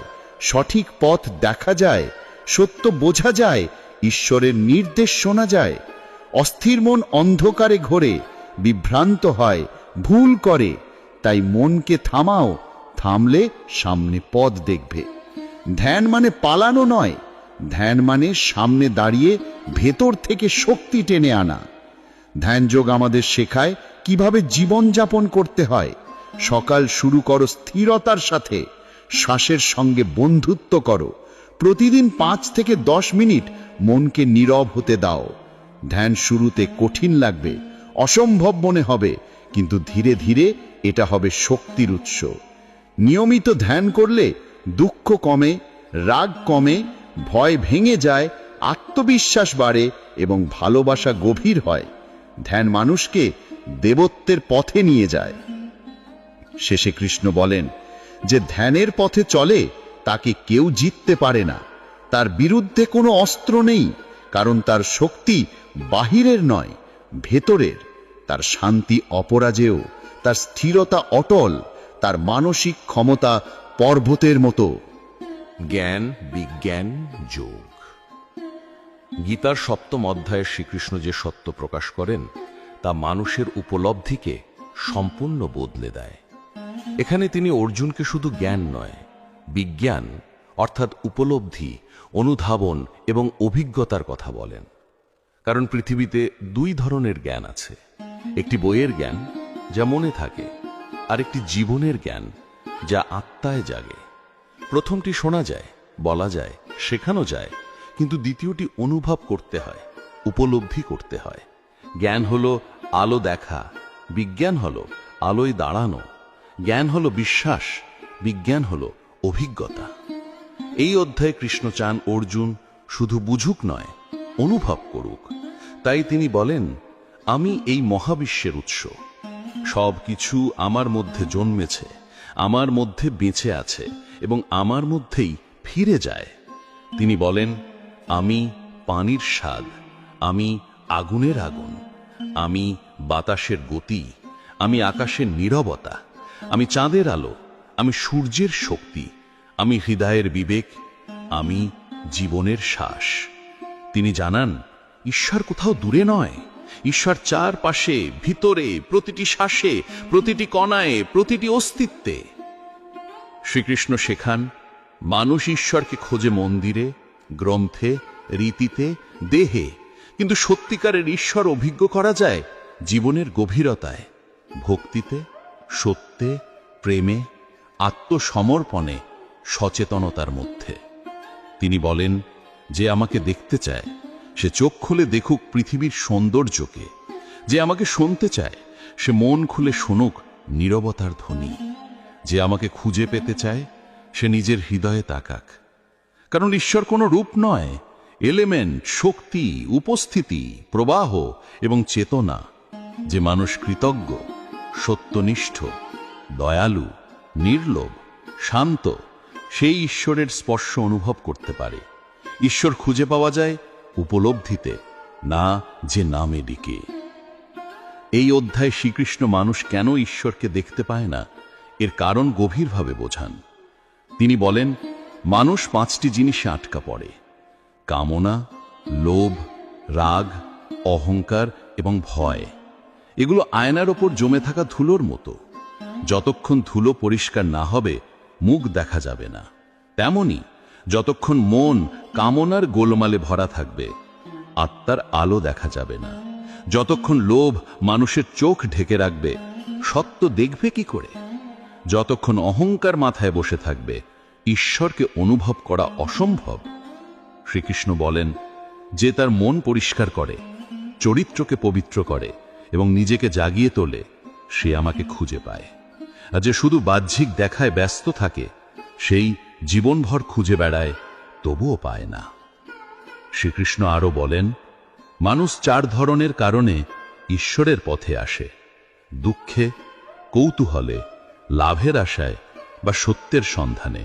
সঠিক পথ দেখা যায়, সত্য বোঝা যায়, ঈশ্বরের নির্দেশ শোনা যায়। অস্থির মন অন্ধকারে ঘোরে, বিভ্রান্ত হয়, ভুল করে। তাই মনকে থামাও, থামলে সামনে পথ দেখবে। ধ্যান মানে পালানো নয়, ধ্যান মানে সামনে দাঁড়িয়ে ভেতর থেকে শক্তি টেনে আনা। ধ্যান যোগ আমাদের শেখায় কিভাবে জীবন যাপন করতে হয়। সকাল শুরু করো স্থিরতার সাথে, শ্বাসের সঙ্গে বন্ধুত্ব করো। প্রতিদিন 5 থেকে 10 মিনিট মনকে নীরব হতে দাও। ধ্যান শুরুতে কঠিন লাগবে, অসম্ভব মনে হবে, কিন্তু ধীরে ধীরে এটা হবে শক্তির উৎস। নিয়মিত ধ্যান করলে দুঃখ কমে, রাগ কমে, ভয় ভেঙে যায়, আত্মবিশ্বাস বাড়ে এবং ভালোবাসা গভীর হয়। ধ্যান মানুষকে দেবত্বের পথে নিয়ে যায়। শেষে কৃষ্ণ বলেন, যে ধ্যানের পথে চলে তাকে কেউ জিততে পারে না। তার বিরুদ্ধে কোনো অস্ত্র নেই, কারণ তার শক্তি বাহিরের নয়, ভেতরের। তার শান্তি অপরাজেয়, তার স্থিরতা অটল, তার মানসিক ক্ষমতা পর্বতের মতো। জ্ঞান, বিজ্ঞান, যোগ। গীতার 7ম অধ্যায়ে শ্রীকৃষ্ণ যে সত্য প্রকাশ করেন, তা মানুষের উপলব্ধিকে সম্পূর্ণ বদলে দেয়। এখানে তিনি অর্জুনকে শুধু জ্ঞান নয়, বিজ্ঞান অর্থাৎ উপলব্ধি, অনুধাবন এবং অভিজ্ঞতার কথা বলেন। কারণ পৃথিবীতে 2 ধরনের জ্ঞান আছে। একটি বইয়ের জ্ঞান, যা মনে থাকে, আর একটি জীবনের জ্ঞান, যা আত্মায় জাগে। প্রথমটি শোনা যায়, বলা যায়, শেখানো যায়, কিন্তু দ্বিতীয়টি অনুভব করতে হয়, উপলব্ধি করতে হয়। জ্ঞান হলো আলো দেখা, বিজ্ঞান হলো আলোয় দাঁড়ানো। জ্ঞান হলো বিশ্বাস, বিজ্ঞান হলো অভিজ্ঞতা। এই অধ্যায়ে কৃষ্ণ চান অর্জুন শুধু বুঝুক নয়, অনুভব করুক। তাই তিনি বলেন, আমি এই মহাবিশ্বের উৎস, সব কিছু আমার মধ্যে জন্মেছে, আমার মধ্যে বেঁচে আছে এবং আমার মধ্যেই ফিরে যায়। তিনি বলেন, আমি পানির স্বাদ, আমি আগুনের আগুন, আমি বাতাসের গতি, আমি আকাশের নীরবতা, আমি চাঁদের আলো, আমি সূর্যের শক্তি, আমি হৃদয়ের বিবেক, আমি জীবনের শ্বাস। তিনি জানান, ঈশ্বর কোথাও দূরে নয়, ঈশ্বর চারপাশে, ভিতরে, প্রতিটি শ্বাসে, প্রতিটি কণায়, প্রতিটি অস্তিত্বে। শ্রীকৃষ্ণ শেখান, মানুষ ঈশ্বরকে খোঁজে মন্দিরে, গ্রন্থে, রীতিতে, দেহে, কিন্তু সত্যিকারের ঈশ্বর অভিজ্ঞ করা যায় জীবনের গভীরতায়, ভক্তিতে, সত্যে, প্রেমে, আত্মসমর্পণে, সচেতনতার মধ্যে। তিনি বলেন, যে আমাকে দেখতে চায় সে চোখ খুলে দেখুক পৃথিবীর সৌন্দর্যকে, যে আমাকে শুনতে চায় সে মন খুলে শুনুক নীরবতার ধ্বনি, যে আমাকে খুঁজে পেতে চায় সে নিজের হৃদয়ে তাকাক। কারণ ঈশ্বর কোনো রূপ নয়, এলিমেন্ট, শক্তি, উপস্থিতি, প্রবাহ এবং চেতনা। যে মানুষ কৃতজ্ঞ, সত্যনিষ্ঠ, দয়ালু, নির্লোভ, শান্ত, সেই ঈশ্বরের স্পর্শ অনুভব করতে পারে। ঈশ্বর খুঁজে পাওয়া যায় উপলব্ধিতে, না যে নামে ডিকে। এই অধ্যায়ে শ্রীকৃষ্ণ মানুষ কেন ঈশ্বরকে দেখতে পায় না এর কারণ গভীরভাবে বোঝান। তিনি বলেন, মানুষ 5টি জিনিসে আটকা পড়ে: কামনা, লোভ, রাগ, অহংকার এবং ভয়। এগুলো আয়নার ওপর জমে থাকা ধুলোর মতো। যতক্ষণ ধুলো পরিষ্কার না হবে মুখ দেখা যাবে না। তেমনি যতক্ষণ মন কামনার গোলমালে ভরা থাকবে আত্মার আলো দেখা যাবে না। যতক্ষণ লোভ মানুষের চোখ ঢেকে রাখবে সত্য দেখবে কি করে? যতক্ষণ অহংকার মাথায় বসে থাকবে ঈশ্বরকে অনুভব করা অসম্ভব। শ্রীকৃষ্ণ বলেন, যে তার মন পরিষ্কার করে, চরিত্রকে পবিত্র করে এবং নিজেকে জাগিয়ে তোলে, সে আমাকে খুঁজে পায়। আর যে শুধু বাহ্যিক দেখায় ব্যস্ত থাকে সেই জীবনভর খুঁজে বেড়ায়, তবুও পায় না। শ্রীকৃষ্ণ আরো বলেন, মানুষ 4 ধরনের কারণে ঈশ্বরের পথে আসে: দুঃখে, কৌতূহলে, লাভের আশায় বা সত্যের সন্ধানে।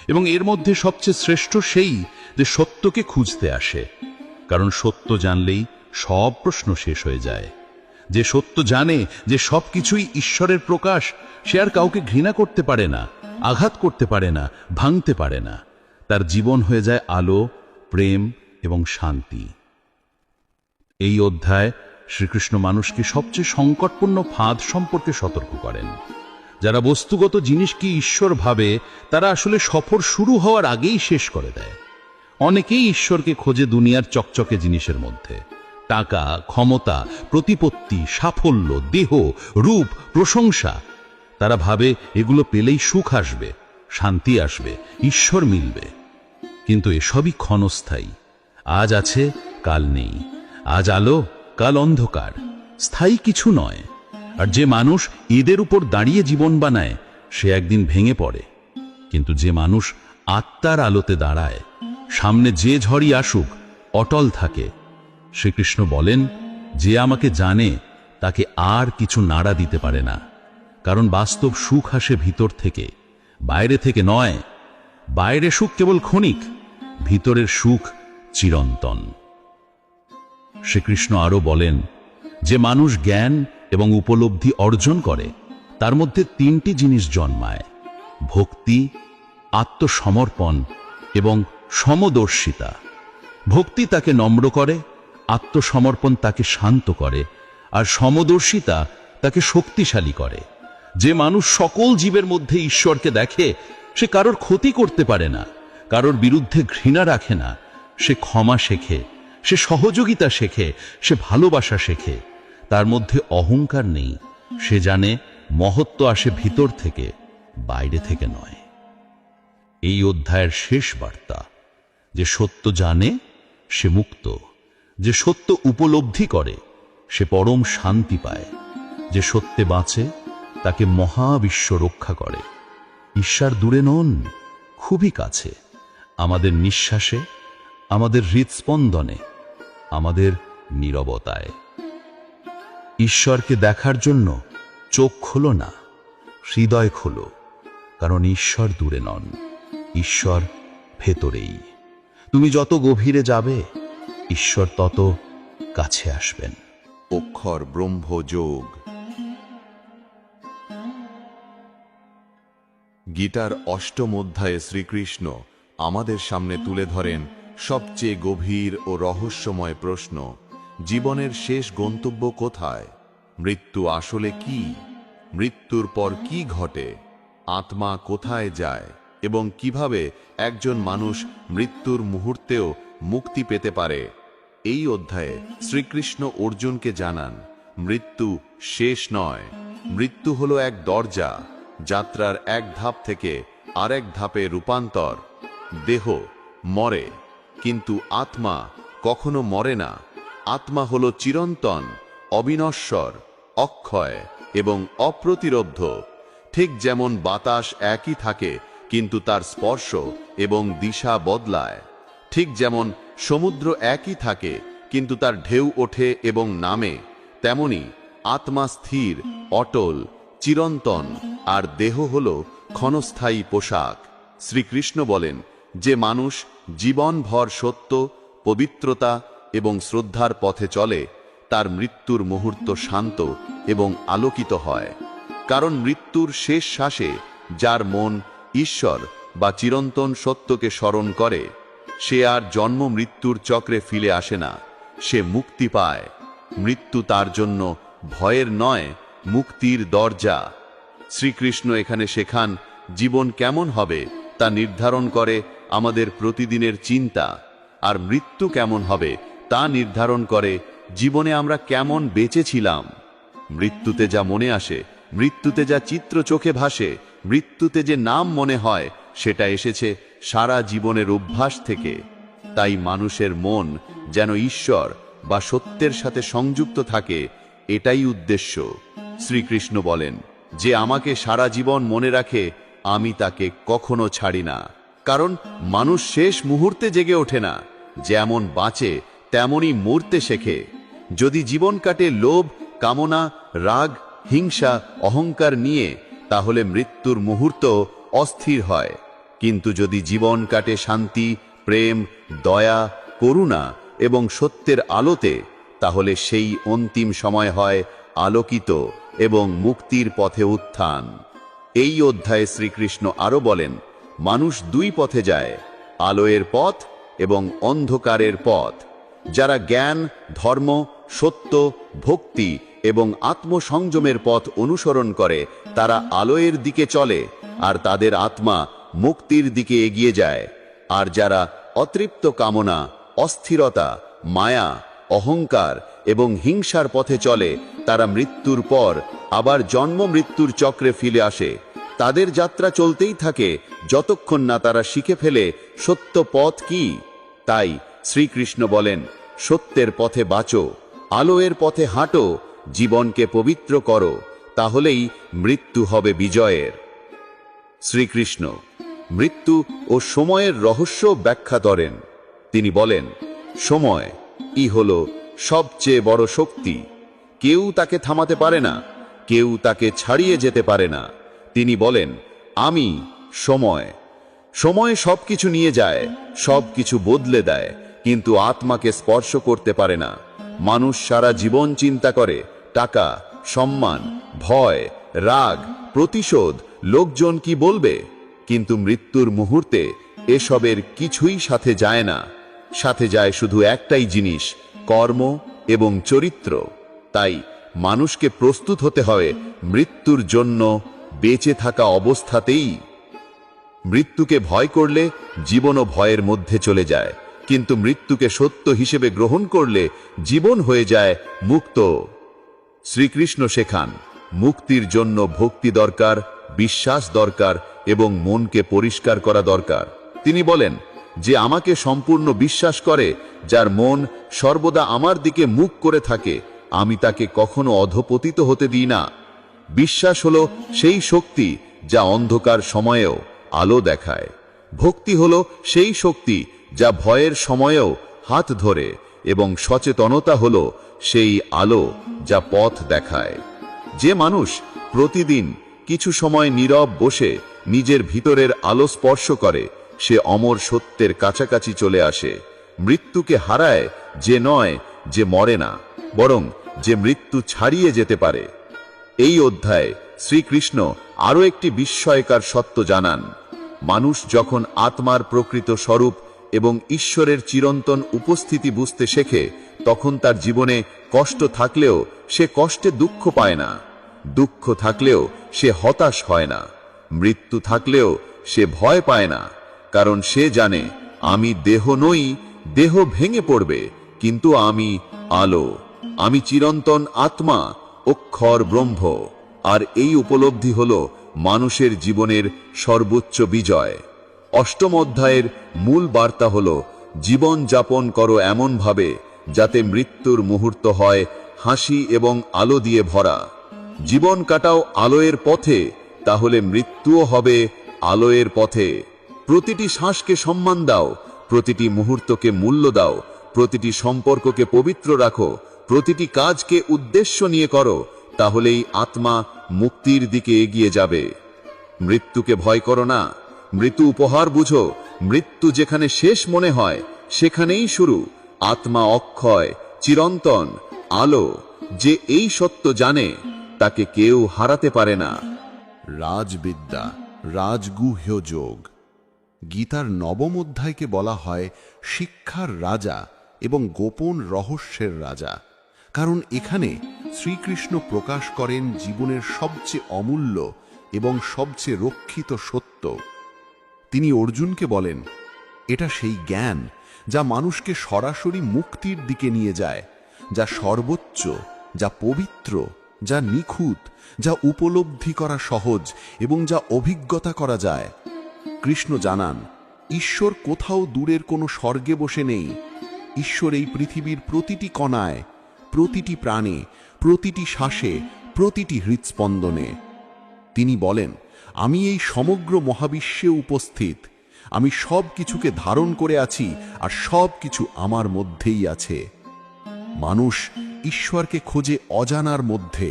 এবং এর মধ্যে সবচেয়ে শ্রেষ্ঠ সেই যে সত্যকে খুঁজতে আসে, কারণ সত্য জানলেই সব প্রশ্ন শেষ হয়ে যায়। যে সত্য জানে যে সবকিছুই ঈশ্বরের প্রকাশ, সে আর কাউকে ঘৃণা করতে পারে না, আঘাত করতে পারে না, ভাঙতে পারে না। তার জীবন হয়ে যায় আলো, প্রেম এবং শান্তি। এই অধ্যায় শ্রীকৃষ্ণ মানুষকে সবচেয়ে সংকটপূর্ণ ফাঁদ সম্পর্কে সতর্ক করেন। যারা বস্তুগত জিনিসকে ঈশ্বর ভাবে তারা আসলে সফর শুরু হওয়ার আগেই শেষ করে দেয়। অনেকেই ঈশ্বরকে খোঁজে দুনিয়ার চকচকে জিনিসের মধ্যে: টাকা, ক্ষমতা, প্রতিপত্তি, সাফল্য, দেহ, রূপ, প্রশংসা। তারা ভাবে এগুলো পেলেই সুখ আসবে, শান্তি আসবে, ঈশ্বর মিলবে। কিন্তু এসবই ক্ষণস্থায়ী। আজ আছে, কাল নেই। আজ আলো, কাল অন্ধকার। স্থায়ী কিছু নয়। আর যে মানুষ এদের উপর দাঁড়িয়ে জীবন বানায় সে একদিন ভেঙে পড়ে। কিন্তু যে মানুষ আত্মার আলোতে দাঁড়ায়, সামনে যে ঝড়ই আসুক অটল থাকে। শ্রীকৃষ্ণ বলেন, যে আমাকে জানে তাকে আর কিছু নাড়া দিতে পারে না। কারণ বাস্তব সুখ আসে ভিতর থেকে, বাইরে থেকে নয়। বাইরে সুখ কেবল ক্ষণিক, ভিতরের সুখ চিরন্তন। শ্রীকৃষ্ণ আরো বলেন, যে মানুষ জ্ঞান এবং উপলব্ধি অর্জন করে তার মধ্যে 3টি জিনিস জন্মায়: ভক্তি, আত্মসমর্পণ এবং সমদর্শিতা। ভক্তি তাকে নম্র করে, আত্মসমর্পণ তাকে শান্ত করে, আর সমদর্শিতা তাকে শক্তিশালী করে। যে মানুষ সকল জীবের মধ্যে ঈশ্বরকে দেখে সে কারোর ক্ষতি করতে পারে না, কারোর বিরুদ্ধে ঘৃণা রাখে না। সে ক্ষমা শেখে, সে সহযোগিতা শেখে, সে ভালোবাসা শেখে। তার মধ্যে অহংকার নেই। সে জানে মহত্ব আসে ভিতর থেকে, বাইরে থেকে নয়। এই অধ্যায়ের শেষ বার্তা: যে সত্য জানে সে মুক্ত। যে সত্য উপলব্ধি করে সে পরম শান্তি পায়। যে সত্যে বাঁচে তাকে মহাবিশ্ব রক্ষা করে। ঈশ্বর দূরে নন, খুবই কাছে, আমাদের নিঃশ্বাসে, আমাদের হৃদস্পন্দনে, আমাদের নীরবতায়। ঈশ্বরকে দেখার জন্য চোখ খোলো না, হৃদয় খোলো, কারণ ঈশ্বর দূরে নন, ঈশ্বর ভেতরেই। তুমি যত গভীরে যাবে ঈশ্বর তত কাছে আসবেন। অক্ষর ব্রহ্মযোগ। গীতার অষ্টম অধ্যায়ে শ্রীকৃষ্ণ আমাদের সামনে তুলে ধরেন সবচেয়ে গভীর ও রহস্যময় প্রশ্ন, জীবনের শেষ গন্তব্য কোথায়? মৃত্যু আসলে কি? মৃত্যুর পর কি ঘটে? আত্মা কোথায় যায় এবং কিভাবে একজন মানুষ মৃত্যুর মুহূর্তেও মুক্তি পেতে পারে? এই অধ্যায়ে শ্রীকৃষ্ণ অর্জুনকে জানান, মৃত্যু শেষ নয়, মৃত্যু হলো এক দরজা, যাত্রার এক ধাপ থেকে আরেক ধাপে রূপান্তর। দেহ মরে, কিন্তু আত্মা কখনো মরে না। আত্মা হলো চিরন্তন, অবিনশ্বর, অক্ষয় এবং অপ্রতিরোধ্য। ঠিক যেমন বাতাস একই থাকে কিন্তু তার স্পর্শ এবং দিশা বদলায়, ঠিক যেমন সমুদ্র একই থাকে কিন্তু তার ঢেউ ওঠে এবং নামে, তেমনি আত্মা স্থির, অটল, চিরন্তন, আর দেহ হল ক্ষণস্থায়ী পোশাক। শ্রীকৃষ্ণ বলেন, যে মানুষ জীবনভর সত্য, পবিত্রতা এবং শ্রদ্ধার পথে চলে তার মৃত্যুর মুহূর্ত শান্ত এবং আলোকিত হয়। কারণ মৃত্যুর শেষ শ্বাসে যার মন ঈশ্বর বা চিরন্তন সত্যকে স্মরণ করে সে আর জন্ম মৃত্যুর চক্রে ফিরে আসে না, সে মুক্তি পায়। মৃত্যু তার জন্য ভয়ের নয়, মুক্তির দরজা। শ্রীকৃষ্ণ এখানে শেখান, জীবন কেমন হবে তা নির্ধারণ করে আমাদের প্রতিদিনের চিন্তা, আর মৃত্যু কেমন হবে তা নির্ধারণ করে জীবনে আমরা কেমন বেঁচেছিলাম। মৃত্যুতে যা মনে আসে, মৃত্যুতে যা চিত্র চোখে ভাসে, মৃত্যুতে যে নাম মনে হয়, সেটা এসেছে সারা জীবনের অভ্যাস থেকে। তাই মানুষের মন যেন ঈশ্বর বা সত্যের সাথে সংযুক্ত থাকে, এটাই উদ্দেশ্য। শ্রীকৃষ্ণ বলেন, যে আমাকে সারা জীবন মনে রাখে আমি তাকে কখনো ছাড়ি না। কারণ মানুষ শেষ মুহূর্তে জেগে ওঠে না, যেমন বাঁচে তেমনই মরতে শেখে। যদি জীবন কাটে লোভ, কামনা, রাগ, হিংসা, অহংকার নিয়ে, তাহলে মৃত্যুর মুহূর্ত অস্থির হয়। কিন্তু যদি জীবন কাটে শান্তি, প্রেম, দয়া, করুণা এবং সত্যের আলোতে, তাহলে সেই অন্তিম সময় হয় আলোকিত এবং মুক্তির পথে উত্থান। এই অধ্যায়ে শ্রীকৃষ্ণ আরো বলেন, মানুষ দুই পথে যায়, আলোয়ের পথ এবং অন্ধকারের পথ। যারা জ্ঞান, ধর্ম, সত্য, ভক্তি এবং আত্মসংযমের পথ অনুসরণ করে তারা আলোয়ের দিকে চলে আর তাদের আত্মা মুক্তির দিকে এগিয়ে যায়। আর যারা অতৃপ্ত কামনা, অস্থিরতা, মায়া, অহংকার এবং হিংসার পথে চলে তারা মৃত্যুর পর আবার জন্ম মৃত্যুর চক্রে ফিরে আসে। তাদের যাত্রা চলতেই থাকে যতক্ষণ না তারা শিখে ফেলে সত্য পথ কি। তাই শ্রীকৃষ্ণ বলেন, সত্যের পথে বাঁচো, আলোয়ের পথে হাঁটো, জীবনকে পবিত্র করো, তাহলেই মৃত্যু হবে বিজয়ের। শ্রীকৃষ্ণ মৃত্যু ও সময়ের রহস্য ব্যাখ্যা করেন। তিনি বলেন, সময় হল সবচেয়ে বড় শক্তি। কেউ তাকে থামাতে পারে না, কেউ তাকে ছাড়িয়ে যেতে পারে না। তিনি বলেন, আমি সময়। সময় সবকিছু নিয়ে যায়, সবকিছু বদলে দেয়, কিন্তু আত্মাকে স্পর্শ করতে পারে না। মানুষ সারা জীবন চিন্তা করে টাকা, সম্মান, ভয়, রাগ, প্রতিশোধ, লোকজন কি বলবে, কিন্তু মৃত্যুর মুহূর্তে এসবের কিছুই সাথে যায় না। সাথে যায় শুধু একটাই জিনিস, কর্ম এবং চরিত্র। তাই মানুষকে প্রস্তুত হতে হয় মৃত্যুর জন্য বেঁচে থাকা অবস্থাতেই। মৃত্যুকে ভয় করলে জীবনও ভয়ের মধ্যে চলে যায়, কিন্তু মৃত্যুকে সত্য হিসেবে গ্রহণ করলে জীবন হয়ে যায় মুক্ত। শ্রীকৃষ্ণ শেখান, মুক্তির জন্য ভক্তি দরকার, বিশ্বাস দরকার এবং মনকে পরিষ্কার করা দরকার। তিনি বলেন, যে আমাকে সম্পূর্ণ বিশ্বাস করে, যার মন সর্বদা আমার দিকে মুখ করে থাকে, আমি তাকে কখনো অধপতিত হতে দিই না। বিশ্বাস হলো সেই শক্তি যা অন্ধকার সময়েও আলো দেখায়। ভক্তি হলো সেই শক্তি যা ভয়ের সময়েও হাত ধরে, এবং সচেতনতা হলো সেই আলো যা পথ দেখায়। যে মানুষ প্রতিদিন কিছু সময় নীরব বসে নিজের ভিতরের আলো স্পর্শ করে, সে অমর সত্যের কাছাকাছি চলে আসে। মৃত্যুকে হারায় যে নয় যে মরে না, বরং যে মৃত্যু ছাড়িয়ে যেতে পারে। এই অধ্যায়ে শ্রীকৃষ্ণ আরও একটি বিস্ময়কর সত্য জানান। মানুষ যখন আত্মার প্রকৃত স্বরূপ এবং ঈশ্বরের চিরন্তন উপস্থিতি বুঝতে শেখে, তখন তার জীবনে কষ্ট থাকলেও সে কষ্টে দুঃখ পায় না, দুঃখ থাকলেও সে হতাশ হয় না, মৃত্যু থাকলেও সে ভয় পায় না, কারণ সে জানে আমি দেহ নই, দেহ ভেঙে পড়বে, কিন্তু আমি আলো, আমি চিরন্তন আত্মা, অক্ষর ব্রহ্ম। আর এই উপলব্ধি হলো মানুষের জীবনের সর্বোচ্চ বিজয়। অষ্টম অধ্যায়ের মূল বার্তা হলো জীবন যাপন করো এমনভাবে যাতে মৃত্যুর মুহূর্ত হয় হাসি এবং আলো দিয়ে ভরা। জীবন কাটাও আলোয়ের পথে, তাহলে মৃত্যুও হবে আলোয়ের পথে। প্রতিটি শ্বাসকে সম্মান দাও, প্রতিটি মুহূর্তকে মূল্য দাও, প্রতিটি সম্পর্ককে পবিত্র রাখো, প্রতিটি কাজকে উদ্দেশ্য নিয়ে করো, তাহলেই আত্মা মুক্তির দিকে এগিয়ে যাবে। মৃত্যুকে ভয় করো না, মৃত্যু উপহার বুঝো। মৃত্যু যেখানে শেষ মনে হয়, সেখানেই শুরু। আত্মা অক্ষয়, চিরন্তন, আলো। যে এই সত্য জানে, তাকে কেউ হারাতে পারে না। রাজবিদ্যা, রাজগুহ্য যোগ। গীতার নবম অধ্যায়কে বলা হয় শিক্ষার রাজা এবং গোপন রহস্যের রাজা, কারণ এখানে শ্রীকৃষ্ণ প্রকাশ করেন জীবনের সবচেয়ে অমূল্য এবং সবচেয়ে রক্ষিত সত্য। তিনি অর্জুনকে বলেন, এটা সেই জ্ঞান যা মানুষকে সরাসরি মুক্তির দিকে নিয়ে যায়, যা সর্বোচ্চ, যা পবিত্র, যা নিখুঁত, যা উপলব্ধি করা সহজ এবং যা অভিজ্ঞতা করা যায়। কৃষ্ণ জানান, ঈশ্বর কোথাও দূরের কোনো স্বর্গে বসে নেই। ঈশ্বর এই পৃথিবীর প্রতিটি কণায়, প্রতিটি প্রাণে, প্রতিটি শ্বাসে, প্রতিটি হৃৎস্পন্দনে। তিনি বলেন, আমি এই সমগ্র মহাবিশ্বে উপস্থিত, আমি সব কিছুকে ধারণ করে আছি, আর সব কিছু আমার মধ্যেই আছে। মানুষ ঈশ্বরকে খোঁজে অজানার মধ্যে,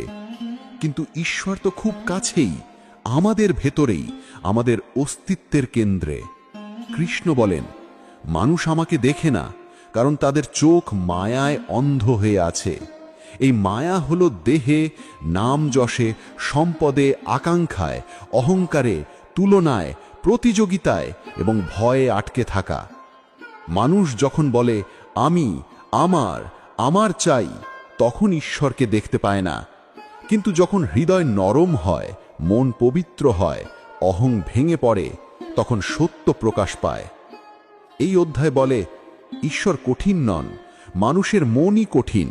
কিন্তু ঈশ্বর তো খুব কাছেই, আমাদের ভেতরেই, আমাদের অস্তিত্বের কেন্দ্রে। কৃষ্ণ বলেন, মানুষ আমাকে দেখে না, কারণ তাদের চোখ মায়ায় অন্ধ হয়ে আছে। এই মায়া হলো দেহে, নাম যশে, সম্পদে, আকাঙ্ক্ষায়, অহংকারে, তুলনায়, প্রতিযোগিতায় এবং ভয়ে আটকে থাকা। মানুষ যখন বলে আমি, আমার, আমার চাই, তখন ঈশ্বরকে দেখতে পায় না। কিন্তু যখন হৃদয় নরম হয়, মন পবিত্র হয়, অহং ভেঙে পড়ে, তখন সত্য প্রকাশ পায়। এই অধ্যায় বলে, ঈশ্বর কঠিন নন, মানুষের মনই কঠিন।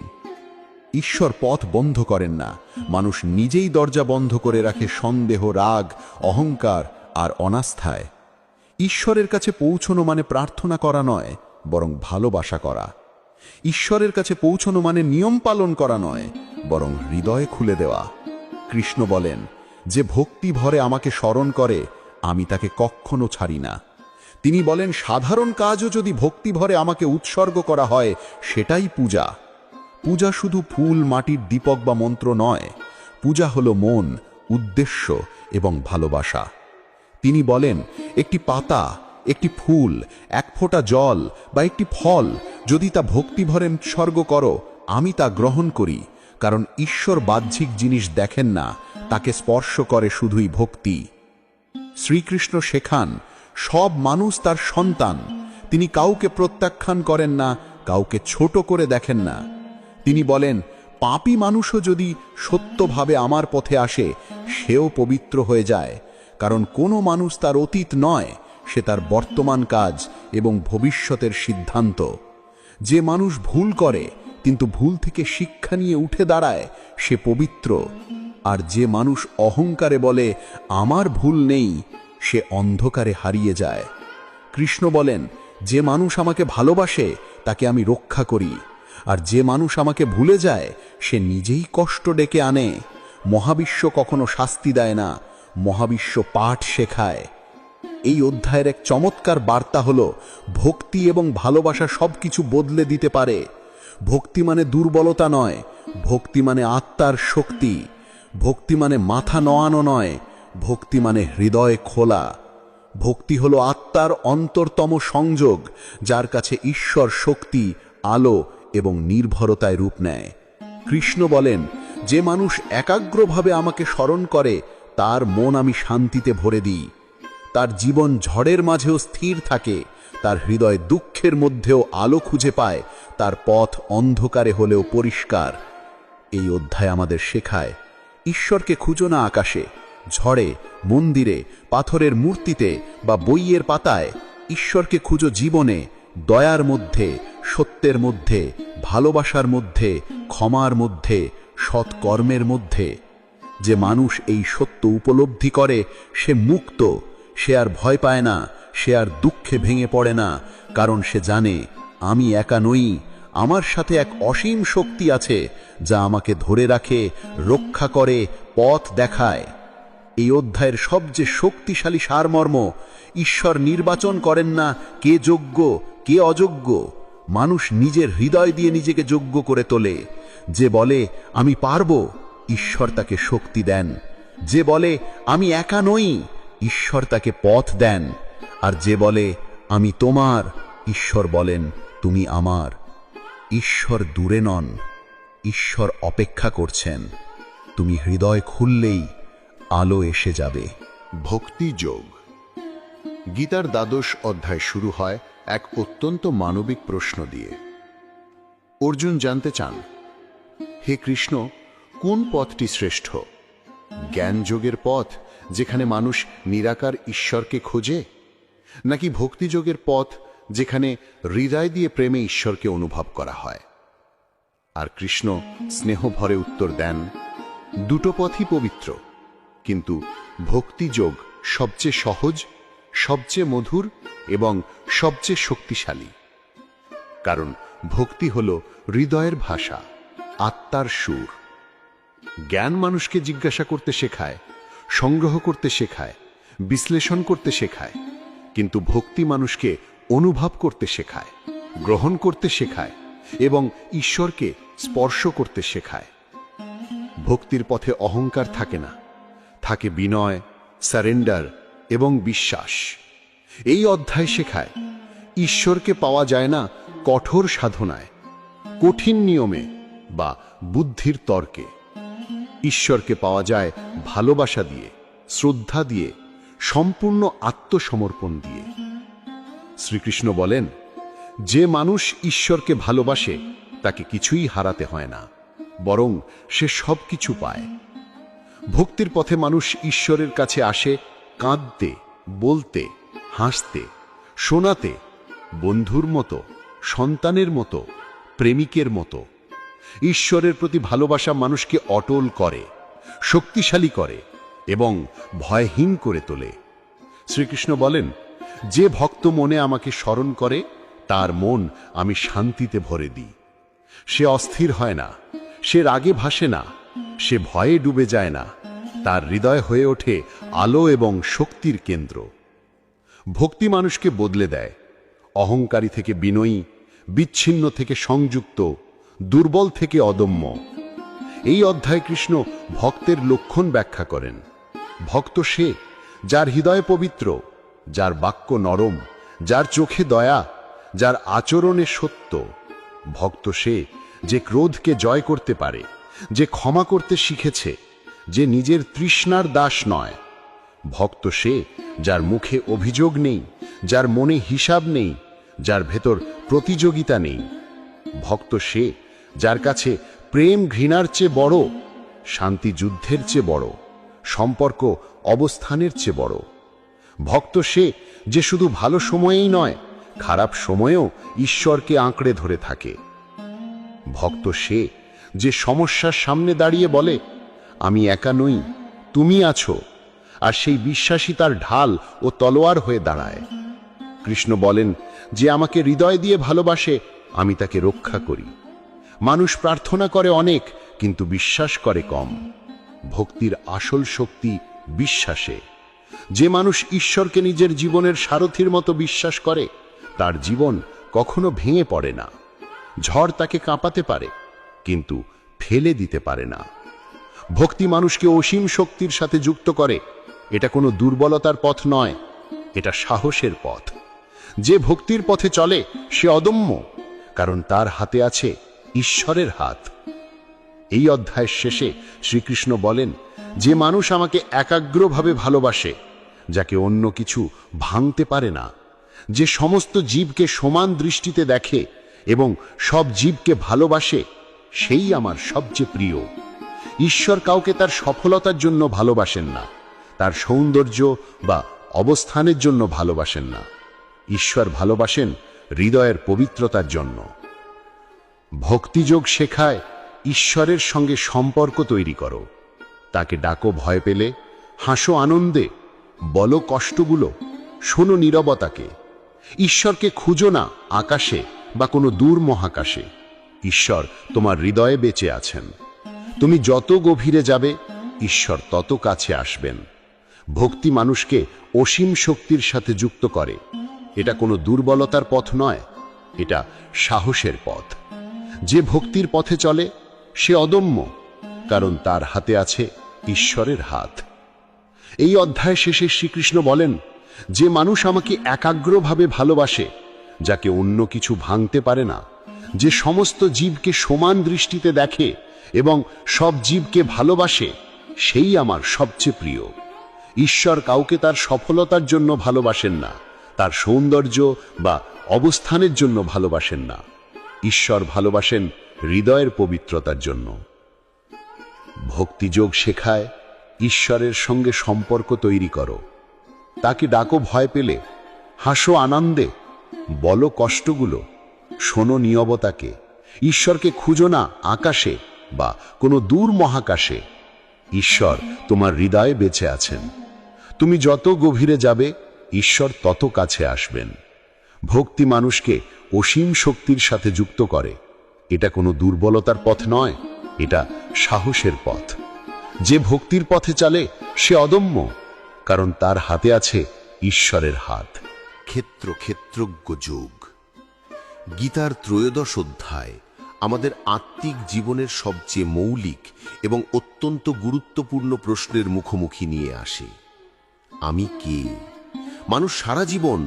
ঈশ্বর পথ বন্ধ করেন না, মানুষ নিজেই দরজা বন্ধ করে রাখে সন্দেহ, রাগ, অহংকার আর অনাস্থায়। ঈশ্বরের কাছে পৌঁছনো মানে প্রার্থনা করা নয়, বরং ভালোবাসা করা। ঈশ্বরের কাছে পৌঁছনো মানে নিয়ম পালন করা নয়, বরং হৃদয় খুলে দেওয়া। কৃষ্ণ বলেন, যে ভক্তি ভরে আমাকে স্মরণ করে, আমি তাকে কখনো ছাড়ি না। তিনি বলেন, সাধারণ কাজও যদি ভক্তি ভরে আমাকে উৎসর্গ করা হয়, সেটাই পূজা। পূজা শুধু ফুল, মাটির দীপক বা মন্ত্র নয়, পূজা হলো মন, উদ্দেশ্য এবং ভালোবাসা। তিনি বলেন, একটি পাতা, একটি ফুল, এক ফোঁটা জল বা একটি ফল যদি তা ভক্তি ভরে উৎসর্গ করো, আমি তা গ্রহণ করি, কারণ ঈশ্বর বাহ্যিক জিনিস দেখেন না, তাকে স্পর্শ করে শুধুই ভক্তি। শ্রীকৃষ্ণ শেখান, সব মানুষ তার সন্তান। তিনি কাউকে প্রত্যাখ্যান করেন না, কাউকে ছোট করে দেখেন না। তিনি বলেন, পাপী মানুষও যদি সত্যভাবে আমার পথে আসে, সেও পবিত্র হয়ে যায়, কারণ কোনো মানুষ তার অতীত নয়, সে তার বর্তমান কাজ এবং ভবিষ্যতের সিদ্ধান্ত। যে মানুষ ভুল করে কিন্তু ভুল থেকে শিক্ষা নিয়ে উঠে দাঁড়ায়, সে পবিত্র। আর যে মানুষ অহংকারে বলে আমার ভুল নেই, সে অন্ধকারে হারিয়ে যায়। কৃষ্ণ বলেন, যে মানুষ আমাকে ভালোবাসে তাকে আমি রক্ষা করি, আর যে মানুষ আমাকে ভুলে যায় সে নিজেই কষ্ট ডেকে আনে। মহাবিশ্ব কখনো শাস্তি দেয় না, মহাবিশ্ব পাঠ শেখায়। এই অধ্যায়ের এক চমৎকার বার্তা হলো ভক্তি এবং ভালোবাসা সবকিছু বদলে দিতে পারে। ভক্তি মানে দুর্বলতা নয়, ভক্তি মানে আত্মার শক্তি। ভক্তি মানে মাথা নোয়ানো নয়, ভক্তি মানে হৃদয় খোলা। ভক্তি হলো আত্মার অন্তরতম সংযোগ, যার কাছে ঈশ্বর শক্তি, আলো এবং নির্ভরতায় রূপ নেয়। কৃষ্ণ বলেন, যে মানুষ একাগ্রভাবে আমাকে স্মরণ করে তার মন আমি শান্তিতে ভরে দিই। তার জীবন ঝড়ের মাঝেও স্থির থাকে, তার হৃদয় দুঃখের মধ্যেও আলো খুঁজে পায়, তার পথ অন্ধকারে হলেও পরিষ্কার। এই অধ্যায় আমাদের শেখায়, ঈশ্বরকে খুঁজো না আকাশে, ঝড়ে, মন্দিরে, পাথরের মূর্তিতে বা বইয়ের পাতায়। ঈশ্বরকে খুঁজো জীবনে, দয়ার মধ্যে, সত্যের মধ্যে, ভালোবাসার মধ্যে, ক্ষমার মধ্যে, সৎকর্মের মধ্যে। যে মানুষ এই সত্য উপলব্ধি করে সে মুক্ত। সে আর ভয় পায় না, সে আর দুঃখে ভেঙে পড়ে না, কারণ সে জানে আমি একা নই, আমার সাথে এক অসীম শক্তি আছে যা আমাকে ধরে রাখে, রক্ষা করে, পথ দেখায়। এই অধ্যায়ের সবচেয়ে শক্তিশালী সারমর্ম, ঈশ্বর নির্বাচন করেন না কে যোগ্য কে অযোগ্য, মানুষ নিজের হৃদয় দিয়ে নিজেকে যোগ্য করে তোলে। যে বলে আমি পারবো, ঈশ্বর তাকে শক্তি দেন। যে বলে আমি একা নই, ঈশ্বর তাকে পথ দেন। আর যে বলে আমি তোমার, ঈশ্বর বলেন তুমি আমার। ঈশ্বর দূরে নন, ঈশ্বর অপেক্ষা করছেন। তুমি হৃদয় খুললেই আলো এসে যাবে। ভক্তি যোগ। গীতার দ্বাদশ অধ্যায় শুরু হয় এক অত্যন্ত মানবিক প্রশ্ন দিয়ে। অর্জুন জানতে চান, হে কৃষ্ণ, কোন পথটি শ্রেষ্ঠ? জ্ঞান যোগের পথ যেখানে মানুষ নিরাকার ঈশ্বরকে খোঁজে, নাকি ভক্তিযোগের পথ যেখানে হৃদয় দিয়ে প্রেমে ঈশ্বরকে অনুভব করা হয়? আর কৃষ্ণ স্নেহ ভরে উত্তর দেন, দুটো পথই পবিত্র, কিন্তু ভক্তিযোগ সবচেয়ে সহজ, সবচেয়ে মধুর এবং সবচেয়ে শক্তিশালী। কারণ ভক্তি হল হৃদয়ের ভাষা, আত্মার সুর। জ্ঞান মানুষকে জিজ্ঞাসা করতে শেখায়, সংগ্রহ করতে শেখায়, বিশ্লেষণ করতে শেখায়, কিন্তু ভক্তি মানুষকে অনুভব করতে শেখায়, গ্রহণ করতে শেখায় এবং ঈশ্বরকে স্পর্শ করতে শেখায়। ভক্তির পথে অহংকার থাকে না, থাকে বিনয়, সারেন্ডার এবং বিশ্বাস। এই অধ্যায় শেখায়, ঈশ্বরকে পাওয়া যায় না কঠোর সাধনায়, কঠিন নিয়মে বা বুদ্ধির তর্কে। ঈশ্বরকে পাওয়া যায় ভালোবাসা দিয়ে, শ্রদ্ধা দিয়ে, সম্পূর্ণ আত্মসমর্পণ দিয়ে। শ্রীকৃষ্ণ বলেন, যে মানুষ ঈশ্বরকে ভালোবাসে তাকে কিছুই হারাতে হয় না, বরং সে সব কিছু পায়। ভক্তির পথে মানুষ ঈশ্বরের কাছে আসে কাঁদতে, বলতে, হাসতে, শোনাতে, বন্ধুর মতো, সন্তানের মতো, প্রেমিকের মতো। ঈশ্বরের প্রতি ভালোবাসা মানুষকে অটল করে, শক্তিশালী করে এবং ভয়হীন করে তোলে। শ্রীকৃষ্ণ বলেন, যে ভক্ত মনে আমাকে স্মরণ করে তার মন আমি শান্তিতে ভরে দিই। সে অস্থির হয় না, সে রাগে ভাসে না, সে ভয়ে ডুবে যায় না, তার হৃদয় হয়ে ওঠে আলো এবং শক্তির কেন্দ্র। ভক্তি মানুষকে বদলে দেয়, অহংকারী থেকে বিনয়ী, বিচ্ছিন্ন থেকে সংযুক্ত, দুর্বল থেকে অদম্য। এই অধ্যায়ে কৃষ্ণ ভক্তের লক্ষণ ব্যাখ্যা করেন। ভক্ত সে যার হৃদয় পবিত্র, যার বাক্য নরম, যার চোখে দয়া, যার আচরণে সত্য। ভক্ত সে যে ক্রোধকে জয় করতে পারে, যে ক্ষমা করতে শিখেছে, যে নিজের তৃষ্ণার দাস নয়। ভক্ত সে যার মুখে অভিযোগ নেই, যার মনে হিসাব নেই, যার ভেতর প্রতিযোগিতা নেই। ভক্ত সে যার কাছে প্রেম ঘৃণার চেয়ে বড়, শান্তি যুদ্ধের চেয়ে বড়, সম্পর্ক অবস্থানের চেয়ে বড়। ভক্ত সে যে শুধু ভালো সময়েই নয়, খারাপ সময়েও ঈশ্বরকে আঁকড়ে ধরে থাকে। ভক্ত সে যে সমস্যার সামনে দাঁড়িয়ে বলে, আমি একা নই, তুমি আছো, আর সেই বিশ্বাসই তার ঢাল ও তলোয়ার হয়ে দাঁড়ায়। কৃষ্ণ বলেন, যে আমাকে হৃদয় দিয়ে ভালোবাসে আমি তাকে রক্ষা করি। মানুষ প্রার্থনা করে অনেক, কিন্তু বিশ্বাস করে কম। ভক্তির আসল শক্তি বিশ্বাসে। যে মানুষ ঈশ্বরকে নিজের জীবনের সারথির মতো বিশ্বাস করে, তার জীবন কখনো ভেঙে পড়ে না। ঝড় তাকে কাঁপাতে পারে, কিন্তু ফেলে দিতে পারে না। ভক্তি মানুষকে অসীম শক্তির সাথে যুক্ত করে। এটা কোনো দুর্বলতার পথ নয়, এটা সাহসের পথ। যে ভক্তির পথে চলে সে অদম্য, কারণ তার হাতে আছে ঈশ্বরের হাত। এই অধ্যায়ের শেষে শ্রীকৃষ্ণ বলেন, যে মানুষ আমাকে একাগ্রভাবে ভালোবাসে, যাকে অন্য কিছু ভাঙতে পারে না, যে সমস্ত জীবকে সমান দৃষ্টিতে দেখে এবং সব জীবকে ভালোবাসে, সেই আমার সবচেয়ে প্রিয়। ঈশ্বর কাউকে তার সফলতার জন্য ভালোবাসেন না, তার সৌন্দর্য বা অবস্থানের জন্য ভালোবাসেন না। ঈশ্বর ভালোবাসেন হৃদয়ের পবিত্রতার জন্য। ভক্তিযোগ শেখায় ঈশ্বরের সঙ্গে সম্পর্ক তৈরি করো। তাকে ডাকো ভয় পেলে, হাসো আনন্দে, বলো কষ্টগুলো, শোনো নীরবতাকে। ঈশ্বরকে খুঁজো না আকাশে বা কোনো দূর মহাকাশে। ঈশ্বর তোমার হৃদয়ে বেঁচে আছেন। তুমি যত গভীরে যাবে, ঈশ্বর তত কাছে আসবেন। ভক্তি মানুষকে অসীম শক্তির সাথে যুক্ত করে। এটা কোনো দুর্বলতার পথ নয়, এটা সাহসের পথ। যে ভক্তির পথে চলে সে অদম্য, কারণ তার হাতে আছে ঈশ্বরের হাত। এই অধ্যায় শেষে শ্রীকৃষ্ণ বলেন, যে মানুষ আমাকে একাগ্রভাবে ভালোবাসে, যাকে অন্য কিছু ভাঙতে পারে না, যে সমস্ত জীবকে সমান দৃষ্টিতে দেখে এবং সব জীবকে ভালোবাসে, সেই আমার সবচেয়ে প্রিয়। ঈশ্বর কাউকে তার সফলতার জন্য ভালোবাসেন না, তার সৌন্দর্য বা অবস্থানের জন্য ভালোবাসেন না। ঈশ্বর ভালোবাসেন হৃদয়ের পবিত্রতার জন্য। ভক্তিযোগ শেখায় ঈশ্বরের সঙ্গে সম্পর্ক তৈরি করো। তাকে ডাকো ভয় পেলে, হাসো আনন্দে, বলো কষ্টগুলো, শোনো নীরবতাকে। ঈশ্বরকে খুঁজো না আকাশে বা কোনো দূর মহাকাশে। ঈশ্বর তোমার হৃদয়ে বেঁচে আছেন। তুমি যত গভীরে যাবে, ঈশ্বর তত কাছে আসবেন। ভক্তি মানুষকে অসীম শক্তির সাথে যুক্ত করে। এটা কোনো দুর্বলতার পথ নয়, এটা সাহসের পথ। যে ভক্তির পথে চলে সে অদম্য, কারণ তার হাতে আছে ঈশ্বরের হাত। ক্ষেত্রজ্ঞ যোগ। গীতার ত্রয়োদশ অধ্যায় আমাদের আত্মিক জীবনের সবচেয়ে মৌলিক এবং অত্যন্ত গুরুত্বপূর্ণ প্রশ্নের মুখোমুখি নিয়ে আসে। আমি কে? মানুষ সারা জীবন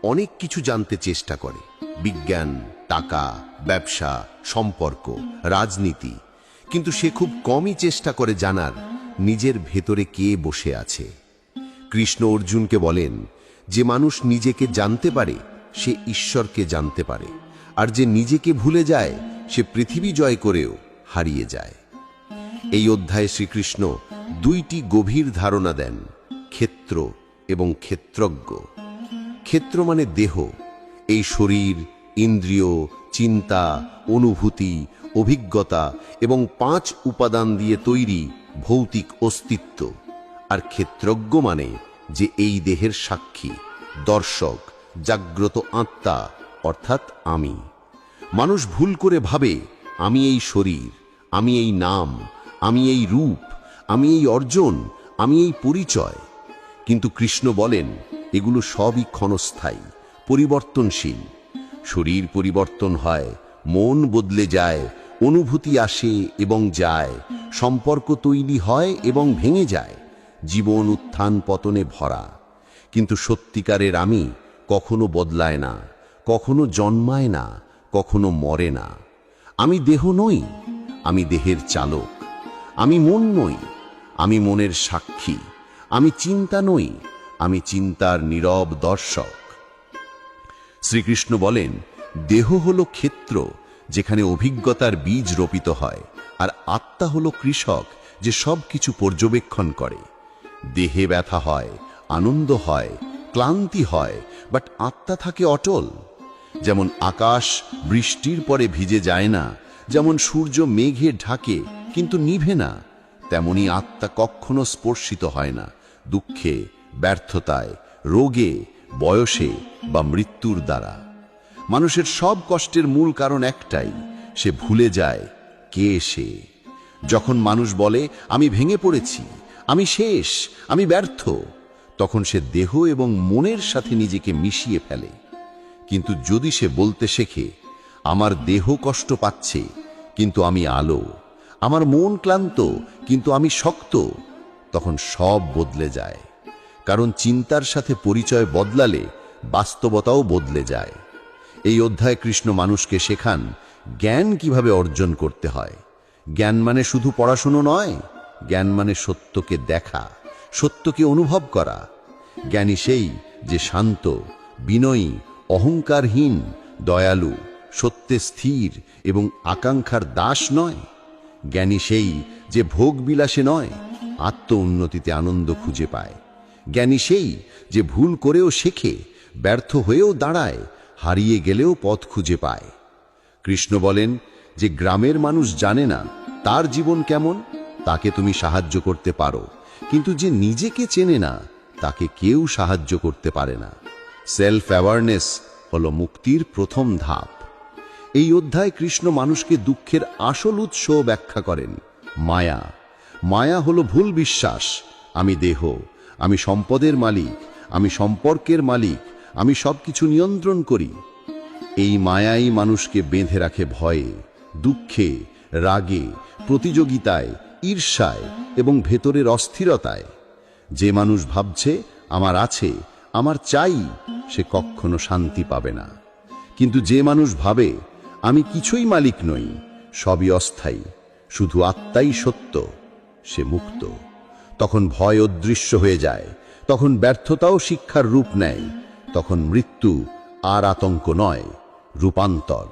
অনেক কিছু জানতে চেষ্টা করে, বিজ্ঞান, টাকা, ব্যবসা, সম্পর্ক, রাজনীতি, কিন্তু সে খুব কমই চেষ্টা করে জানার নিজের ভেতরে কে বসে আছে। কৃষ্ণ অর্জুনকে বলেন, যে মানুষ নিজেকে জানতে পারে সে ঈশ্বরকে জানতে পারে, আর যে নিজেকে ভুলে যায় সে পৃথিবী জয় করেও হারিয়ে যায়। এই অধ্যায়ে শ্রীকৃষ্ণ দুইটি গভীর ধারণা দেন, ক্ষেত্র এবং ক্ষেত্রজ্ঞ। ক্ষেত্র মানে দেহ, এই শরীর, ইন্দ্রিয়, চিন্তা, অনুভূতি, অভিজ্ঞতা এবং 5 উপাদান দিয়ে তৈরি ভৌতিক অস্তিত্ব। আর ক্ষেত্রজ্ঞ মানে যে এই দেহের সাক্ষী, দর্শক, জাগ্রত আত্মা, অর্থাৎ আমি। মানুষ ভুল করে ভাবে, আমি এই শরীর, আমি এই নাম, আমি এই রূপ, আমি এই অর্জন, আমি এই পরিচয়। কিন্তু কৃষ্ণ বলেন, এগুলো সবই ক্ষণস্থায়ী, পরিবর্তনশীল। শরীর পরিবর্তন হয়, মন বদলে যায়, অনুভূতি আসে এবং যায়, সম্পর্ক তৈরি হয় এবং ভেঙে যায়, জীবন উত্থান পতনে ভরা। কিন্তু সত্যিকারের আমি কখনো বদলায় না, কখনো জন্মায় না, কখনো মরে না। আমি দেহ নই, আমি দেহের চালক। আমি মন নই, আমি মনের সাক্ষী। আমি চিন্তা নই, আমি চিন্তার নীরব দর্শক। শ্রীকৃষ্ণ বলেন, দেহ হলো ক্ষেত্র, যেখানে অভিজ্ঞতার বীজ রোপিত হয়, আর আত্মা হলো কৃষক, যে সব কিছু পর্যবেক্ষণ করে। দেহে ব্যথা হয়, আনন্দ হয়, ক্লান্তি হয়, বাট আত্মা থাকে অটল। যেমন আকাশ বৃষ্টির পরে ভিজে যায় না, যেমন সূর্য মেঘে ঢাকে কিন্তু নিভে না, তেমনি আত্মা কখনো স্পর্শিত হয় না দুঃখে, ব্যর্থতায়, রোগে বয়সে বা মৃত্যুর দ্বারা। মানুষের সব কষ্টের মূল কারণ একটাই, সে ভুলে যায় কে সে। যখন মানুষ বলে আমি ভেঙে পড়েছি, আমি শেষ, আমি ব্যর্থ, তখন সে দেহ এবং মনের সাথে নিজেকে মিশিয়ে ফেলে। কিন্তু যদি সে বলতে শেখে আমার দেহ কষ্ট পাচ্ছে কিন্তু আমি আলো, আমার মন ক্লান্ত কিন্তু আমি শক্ত, তখন সব বদলে যায়। কারণ চিন্তার সাথে পরিচয় বদলালে বাস্তবতাও বদলে যায়। এই অধ্যায়ে কৃষ্ণ মানুষকে শেখান জ্ঞান কিভাবে অর্জন করতে হয়। জ্ঞান মানে শুধু পড়াশুনো নয়, জ্ঞান মানে সত্যকে দেখা, সত্যকে অনুভব করা। জ্ঞানী সেই যে শান্ত, বিনয়ী, অহংকারহীন, দয়ালু, সত্যে স্থির এবং আকাঙ্ক্ষার দাস নয়। জ্ঞানী সেই যে ভোগ বিলাসে নয়, আত্ম উন্নতিতে আনন্দ খুঁজে পায়। জ্ঞানী সেই যে ভুল করেও শেখে, ব্যর্থ হয়েও দাঁড়ায়, হারিয়ে গেলেও পথ খুঁজে পায়। কৃষ্ণ বলেন যে গ্রামের মানুষ জানে না তার জীবন কেমন, তাকে তুমি সাহায্য করতে পারো, কিন্তু যে নিজেকে চেনে না তাকে কেউ সাহায্য করতে পারে না। সেলফ অ্যাওয়ারনেস হলো মুক্তির প্রথম ধাপ। এই অধ্যায় কৃষ্ণ মানুষকে দুঃখের আসল উৎস ব্যাখ্যা করেন, মায়া। মায়া হলো ভুল বিশ্বাস, আমি দেহ, আমি সম্পদের মালিক, আমি সম্পর্কের মালিক, আমি সবকিছু নিয়ন্ত্রণ করি। এই মায়াই মানুষকে বেঁধে রাখে ভয়ে, দুঃখে, রাগে, প্রতিযোগিতায়, ঈর্ষায় এবং ভেতরের অস্থিরতায়। যে মানুষ ভাবছে আমার আছে, আমার চাই, সে কখনো শান্তি পাবে না। কিন্তু যে মানুষ ভাবে আমি কিছুই মালিক নই, সবই অস্থায়ী, শুধু আত্মাই সত্য, সে মুক্ত। তখন ভয় অদৃশ্য হয়ে যায়, তখন ব্যর্থতাও শিক্ষার রূপ নেয়, তখন মৃত্যু আর আতঙ্ক নয়, রূপান্তর।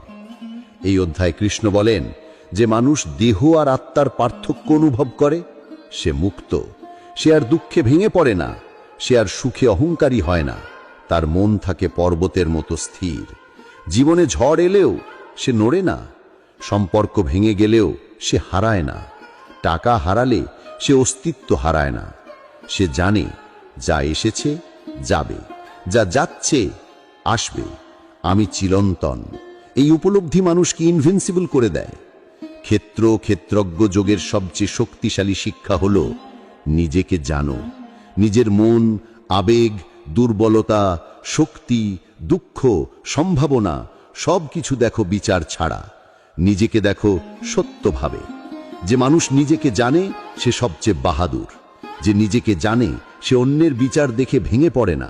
এই অধ্যায়ে কৃষ্ণ বলেন যে মানুষ দেহ আর আত্মার পার্থক্য অনুভব করে, সে মুক্ত। সে আর দুঃখে ভেঙে পড়ে না, সে আর সুখে অহংকারী হয় না, তার মন থাকে পর্বতের মতো স্থির। জীবনে ঝড় এলেও সে নড়ে না, সম্পর্ক ভেঙে গেলেও সে হারায় না, টাকা হারালে সে অস্তিত্ব হারায় না। সে জানে যা এসেছে যাবে, যা যাচ্ছে আসবে, আমি চিরন্তন। এই উপলব্ধি মানুষকে ইনভিনসিবল করে দেয়। ক্ষেত্র ক্ষেত্রজ্ঞ যোগের সবচেয়ে শক্তিশালী শিক্ষা হলো নিজেকে জানো। নিজের মন, আবেগ, দুর্বলতা, শক্তি, দুঃখ, সম্ভাবনা সবকিছু দেখো বিচার ছাড়া। নিজেকে দেখো সত্যভাবে। যে মানুষ নিজেকে জানে সে সবচেয়ে বাহাদুর। যে নিজেকে জানে সে অন্যের বিচার দেখে ভেঙে পড়ে না।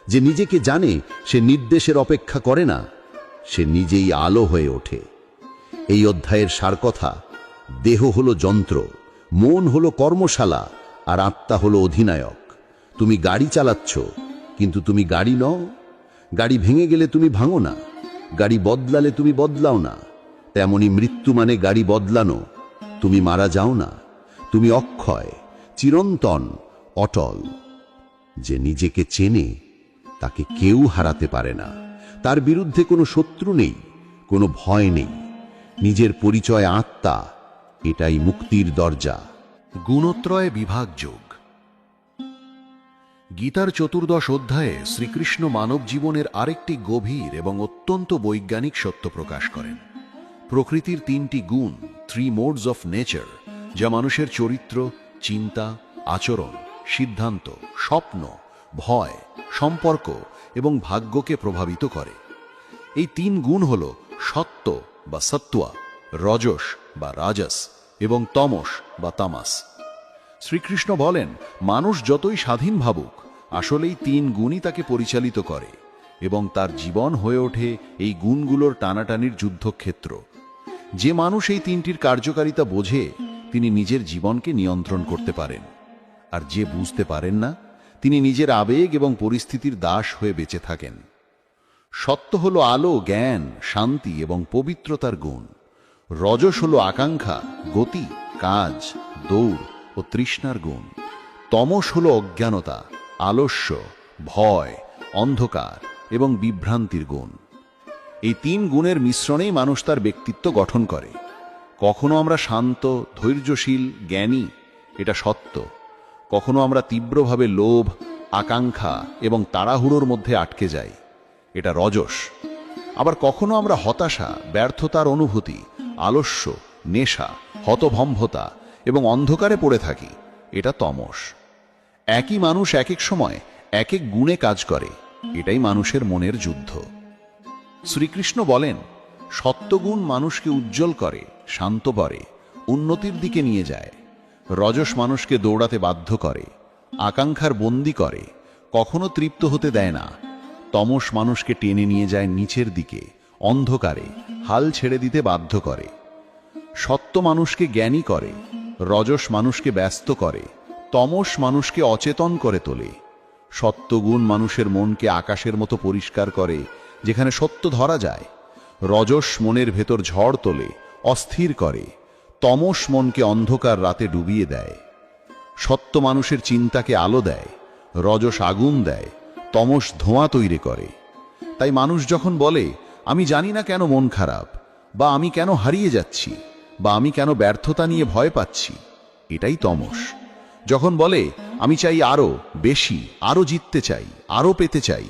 যে নিজেকে জানে সে নির্দেশের অপেক্ষা করে না, সে নিজেই আলো হয়ে ওঠে। এই অধ্যায়ের সার কথা, দেহ হলো যন্ত্র, মন হলো কর্মশালা, আর আত্মা হলো অধিনায়ক। তুমি গাড়ি চালাচ্ছ কিন্তু তুমি গাড়ি নও। গাড়ি ভেঙে গেলে তুমি ভাঙো না, গাড়ি বদলালে তুমি বদলাও না। তেমনি মৃত্যু মানে গাড়ি বদলানো, তুমি মারা যাও না, তুমি অক্ষয়, চিরন্তন, অটল। যে নিজেকে চেনে তাকে কেউ হারাতে পারে না। তার বিরুদ্ধে কোনো শত্রু নেই, কোনো ভয় নেই। নিজের পরিচয় আত্মা, এটাই মুক্তির দরজা। গুণত্রয় বিভাগ যোগ। গীতার 14 অধ্যায়ে শ্রীকৃষ্ণ মানব জীবনের আরেকটি গভীর এবং অত্যন্ত বৈজ্ঞানিক সত্য প্রকাশ করেন। প্রকৃতির 3টি গুণ, 3 মোডস অফ নেচার, যা মানুষের চরিত্র, চিন্তা, আচরণ, সিদ্ধান্ত, স্বপ্ন, ভয়, সম্পর্ক এবং ভাগ্যকে প্রভাবিত করে। এই 3 গুণ হল সত্য বা সত্ত্বা, রজস বা রাজস এবং তমস বা তামাস। শ্রীকৃষ্ণ বলেন মানুষ যতই স্বাধীন ভাবুক, আসলেই 3 গুণই তাকে পরিচালিত করে এবং তার জীবন হয়ে ওঠে এই গুণগুলোর টানাটানির যুদ্ধক্ষেত্র। যে মানুষ এই 3টির কার্যকারিতা বোঝে তিনি নিজের জীবনকে নিয়ন্ত্রণ করতে পারেন, আর যে বুঝতে পারেন না তিনি নিজের আবেগ এবং পরিস্থিতির দাস হয়ে বেঁচে থাকেন। সত্য হলো আলো, জ্ঞান, শান্তি এবং পবিত্রতার গুণ। রজস হলো আকাঙ্ক্ষা, গতি, কাজ, দৌড় ও তৃষ্ণার গুণ। তমস হলো অজ্ঞানতা, আলস্য, ভয়, অন্ধকার এবং বিভ্রান্তির গুণ। এই 3 গুণের মিশ্রণেই মানুষ তার ব্যক্তিত্ব গঠন করে। কখনো আমরা শান্ত, ধৈর্যশীল, জ্ঞানী, এটা সত্য। কখনো আমরা তীব্রভাবে লোভ, আকাঙ্ক্ষা এবং তাড়াহুড়োর মধ্যে আটকে যাই, এটা রজস। আবার কখনো আমরা হতাশা, ব্যর্থতার অনুভূতি, আলস্য, নেশা, হতভম্বতা এবং অন্ধকারে পড়ে থাকি, এটা তমস। একই মানুষ এক এক সময় এক এক গুণে কাজ করে, এটাই মানুষের মনের যুদ্ধ। শ্রীকৃষ্ণ বলেন, সত্যগুণ মানুষকে উজ্জ্বল করে, শান্ত করে, উন্নতির দিকে নিয়ে যায়। রজস মানুষকে দৌড়াতে বাধ্য করে, আকাঙ্ক্ষার বন্দী করে, কখনো তৃপ্ত হতে দেয় না। তমস মানুষকে টেনে নিয়ে যায় নিচের দিকে, অন্ধকারে, হাল ছেড়ে দিতে বাধ্য করে। সত্য মানুষকে জ্ঞানী করে, রজস মানুষকে ব্যস্ত করে, তমস মানুষকে অচেতন করে তোলে। সত্যগুণ মানুষের মনকে আকাশের মতো পরিষ্কার করে, যেখানে সত্য ধরা যায়। রজস মনের ভেতর ঝড় তোলে, অস্থির করে, তমস মনকে অন্ধকার রাতে ডুবিয়ে দেয়। সত্য মানুষের চিন্তাকে আলো দেয়, রজস আগুন দেয়, তমস ধোঁয়া তৈরি করে। তাই মানুষ যখন বলে, আমি জানি না কেন মন খারাপ, বা আমি কেন হারিয়ে যাচ্ছি, বা আমি কেন ব্যর্থতা নিয়ে ভয় পাচ্ছি, এটাই তমস। যখন বলে, আমি চাই আরো বেশি, আরো জিততে চাই, আরো পেতে চাই,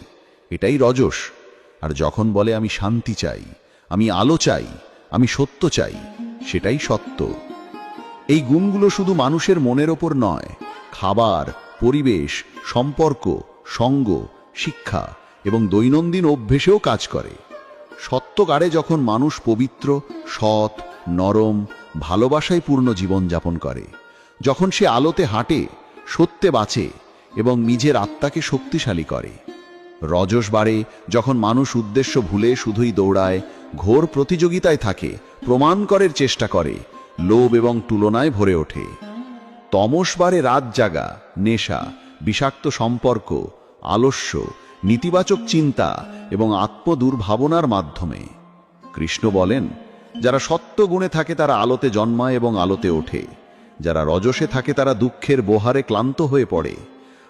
এটাই রজস। আর যখন বলে, আমি শান্তি চাই, আমি আলো চাই, আমি সত্য চাই, সেটাই সত্য। এই গুণগুলো শুধু মানুষের মনের ওপর নয়, খাবার, পরিবেশ, সম্পর্ক, সঙ্গ, শিক্ষা এবং দৈনন্দিন অভ্যেসেও কাজ করে। সত্যকারে যখন মানুষ পবিত্র, সৎ, নরম, ভালোবাসায় পূর্ণ জীবনযাপন করে, যখন সে আলোতে হাঁটে, সত্যে বাঁচে এবং নিজের আত্মাকে শক্তিশালী করে। রজস বাড়ে যখন মানুষ উদ্দেশ্য ভুলে শুধুই দৌড়ায়, ঘোর প্রতিযোগিতায় থাকে, প্রমাণ করার চেষ্টা করে, লোভ এবং তুলনায় ভরে ওঠে। তমস বাড়ে রাত জাগা, নেশা, বিষাক্ত সম্পর্ক, আলস্য, নেতিবাচক চিন্তা এবং আত্মদুর্ভাবনার মাধ্যমে। কৃষ্ণ বলেন, যারা সত্য গুণে থাকে তারা আলোতে জন্মায় এবং আলোতে ওঠে, যারা রজসে থাকে তারা দুঃখের বোহারে ক্লান্ত হয়ে পড়ে,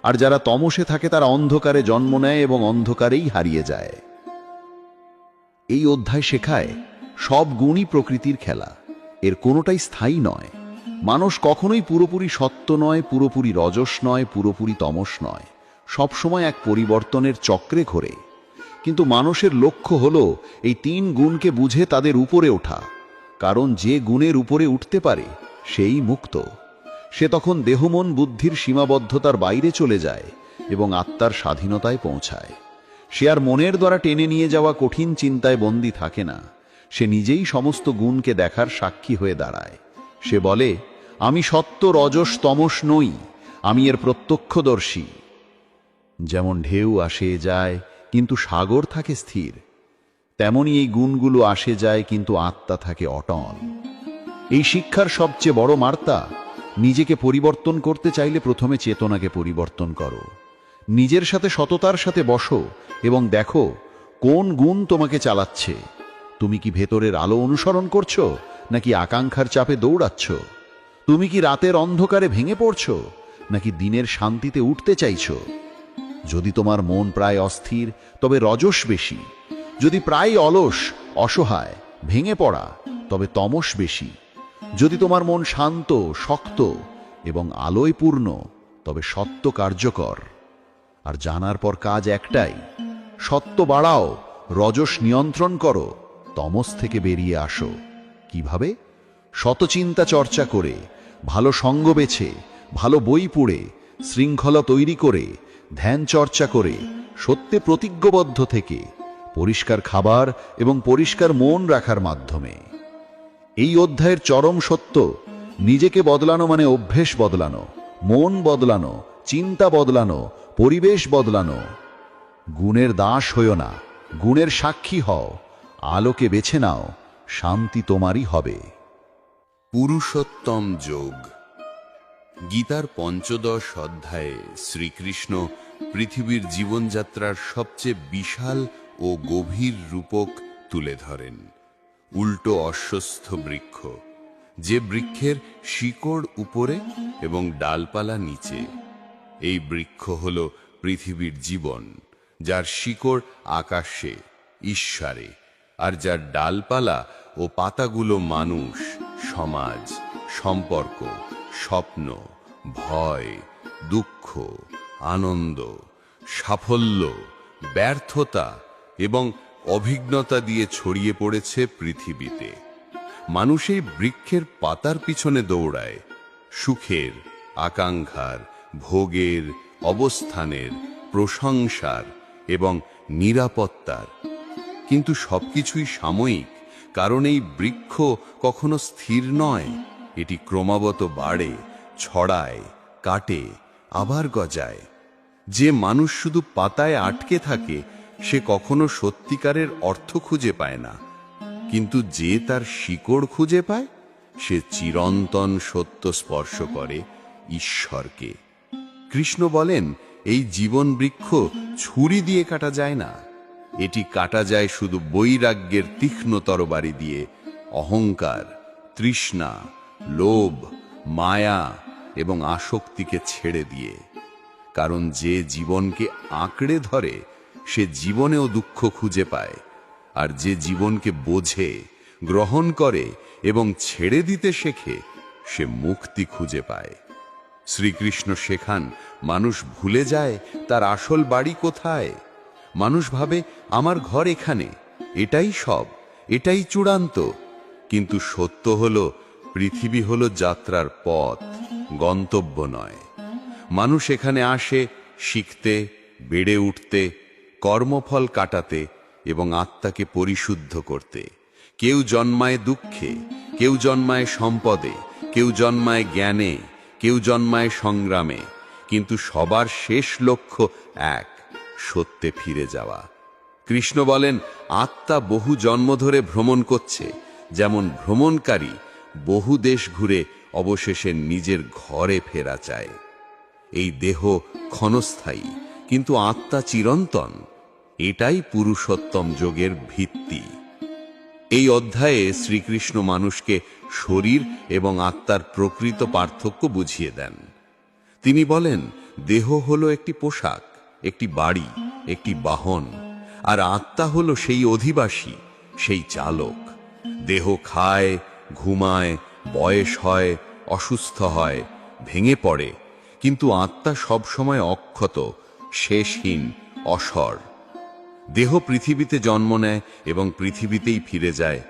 আর যারা তমসে থাকে তারা অন্ধকারে জন্ম নেয় এবং অন্ধকারেই হারিয়ে যায়। এই অধ্যায় শেখায়, সব গুণই প্রকৃতির খেলা, এর কোনোটাই স্থায়ী নয়। মানুষ কখনোই পুরোপুরি সত্য নয়, পুরোপুরি রজস নয়, পুরোপুরি তমস নয়, সবসময় এক পরিবর্তনের চক্রে ঘোরে। কিন্তু মানুষের লক্ষ্য হলো এই তিন গুণকে বুঝে তাদের উপরে ওঠা, কারণ যে গুণের উপরে উঠতে পারে সেই মুক্ত। সে তখন দেহমন বুদ্ধির সীমাবদ্ধতার বাইরে চলে যায় এবং আত্মার স্বাধীনতায় পৌঁছায়। সে আর মনের দ্বারা টেনে নিয়ে যাওয়া কঠিন চিন্তায় বন্দী থাকে না, সে নিজেই সমস্ত গুণকে দেখার সাক্ষী হয়ে দাঁড়ায়। সে বলে, আমি সত্য, রজস, তমস নই, আমি এর প্রত্যক্ষদর্শী। যেমন ঢেউ আসে যায় কিন্তু সাগর থাকে স্থির, তেমনি এই গুণগুলো আসে যায় কিন্তু আত্মা থাকে অটল। এই শিক্ষার সবচেয়ে বড় বার্তা, নিজেকে পরিবর্তন করতে চাইলে প্রথমে চেতনাকে পরিবর্তন করো। নিজের সাথে সততার সাথে বসো এবং দেখো কোন গুণ তোমাকে চালাচ্ছে। তুমি কি ভেতরের আলো অনুসরণ করছো, নাকি আকাঙ্ক্ষার চাপে দৌড়াচ্ছ? তুমি কি রাতের অন্ধকারে ভেঙে পড়ছো, নাকি দিনের শান্তিতে উঠতে চাইছো? যদি তোমার মন প্রায় অস্থির, তবে রজস বেশি। যদি প্রায় অলস, অসহায়, ভেঙে পড়া, তবে তমস বেশি। যদি তোমার মন শান্ত, শক্ত এবং আলোয় পূর্ণ, তবে সত্য কার্যকর। আর জানার পর কাজ একটাই, সত্য বাড়াও, রজস নিয়ন্ত্রণ করো, তমস থেকে বেরিয়ে আসো। কিভাবে? শতচিন্তা চর্চা করে, ভালো সঙ্গ বেছে, ভালো বই পড়ে, শৃঙ্খলা তৈরি করে, ধ্যান চর্চা করে, সত্যে প্রতিজ্ঞবদ্ধ থেকে, পরিষ্কার খাবার এবং পরিষ্কার মন রাখার মাধ্যমে। এই অধ্যায়ের চরম সত্য, নিজেকে বদলানো মানে অভ্যেস বদলানো, মন বদলানো, চিন্তা বদলানো, পরিবেশ বদলানো। গুণের দাস হইও না, গুণের সাক্ষী হও, আলোকে বেছে নাও, শান্তি তোমারই হবে। পুরুষোত্তম যোগ। গীতার ৫ম অধ্যায়ে শ্রীকৃষ্ণ পৃথিবীর জীবনযাত্রার সবচেয়ে বিশাল ও গভীর রূপক তুলে ধরেন। উল্টো অশ্বস্থ বৃক্ষ, যে বৃক্ষের শিকড় উপরে এবং ডালপালা নিচে। এই বৃক্ষ হল পৃথিবীর জীবন, যার শিকড় আকাশে, ঈশ্বরে, আর যার ডালপালা ও পাতাগুলো মানুষ, সমাজ, সম্পর্ক, স্বপ্ন, ভয়, দুঃখ, আনন্দ, সাফল্য, ব্যর্থতা এবং অভিজ্ঞতা দিয়ে ছড়িয়ে পড়েছে পৃথিবীতে। মানুষ এই বৃক্ষের পাতার পিছনে দৌড়ায়, সুখের, আকাঙ্ক্ষার, ভোগের, অবস্থানের, প্রশংসার এবং নিরাপত্তার। কিন্তু সবকিছুই সাময়িক, কারণ এই বৃক্ষ কখনো স্থির নয়। এটি ক্রমাগত বাড়ে, ছড়ায়, কাটে, আবার গজায়। যে মানুষ শুধু পাতায় আটকে থাকে সে কখনো সত্যিকারের অর্থ খুঁজে পায় না, কিন্তু যে তার শিকড় খুঁজে পায় সে চিরন্তন সত্য স্পর্শ করে, ঈশ্বরকে। কৃষ্ণ বলেন, এই জীবন বৃক্ষ ছুরি দিয়ে কাটা যায় না, এটি কাটা যায় শুধু বৈরাগ্যের তীক্ষ্ণ তরবারি দিয়ে, অহংকার, তৃষ্ণা, লোভ, মায়া এবং আসক্তিকে ছেড়ে দিয়ে। কারণ যে জীবনকে আঁকড়ে ধরে সে জীবনেও দুঃখ খুঁজে পায়, আর যে জীবনকে বোঝে, গ্রহণ করে এবং ছেড়ে দিতে শেখে সে মুক্তি খুঁজে পায়। শ্রীকৃষ্ণ শেখান, মানুষ ভুলে যায় তার আসল বাড়ি কোথায়। মানুষ ভাবে আমার ঘর এখানে, এটাই সব, এটাই চূড়ান্ত। কিন্তু সত্য হলো পৃথিবী হলো যাত্রার পথ, গন্তব্য নয়। মানুষ এখানে আসে শিখতে, বেড়ে উঠতে, কর্মফল কাটাতে এবং আত্মাকে পরিশুদ্ধ করতে। কেউ জন্মায় দুঃখে, কেউ জন্মায় সম্পদে, কেউ জন্মায় জ্ঞানে, কেউ জন্মায় সংগ্রামে, কিন্তু সবার শেষ লক্ষ্য এক, সত্যে ফিরে যাওয়া। কৃষ্ণ বলেন, আত্মা বহু জন্ম ধরে ভ্রমণ করছে, যেমন ভ্রমণকারী বহু দেশ ঘুরে অবশেষে নিজের ঘরে ফেরা চায়। এই দেহ ক্ষণস্থায়ী, কিন্তু আত্মা চিরন্তন। এটাই পুরুষোত্তম যোগের ভিত্তি। এই অধ্যায়ে শ্রীকৃষ্ণ মানুষকে শরীর এবং আত্মার প্রকৃত পার্থক্য বুঝিয়ে দেন। তিনি বলেন, দেহ হলো একটি পোশাক, একটি বাড়ি, একটি বাহন, আর আত্মা হলো সেই অধিবাসী, সেই চালক। দেহ খায়, ঘুমায়, বয়স হয়, অসুস্থ হয়, ভেঙে পড়ে, কিন্তু আত্মা সবসময় অক্ষত, শেষহীন, অসর। দেহ পৃথিবীতে জন্ম নেয় এবং পৃথিবীতেই ফিরে যায়।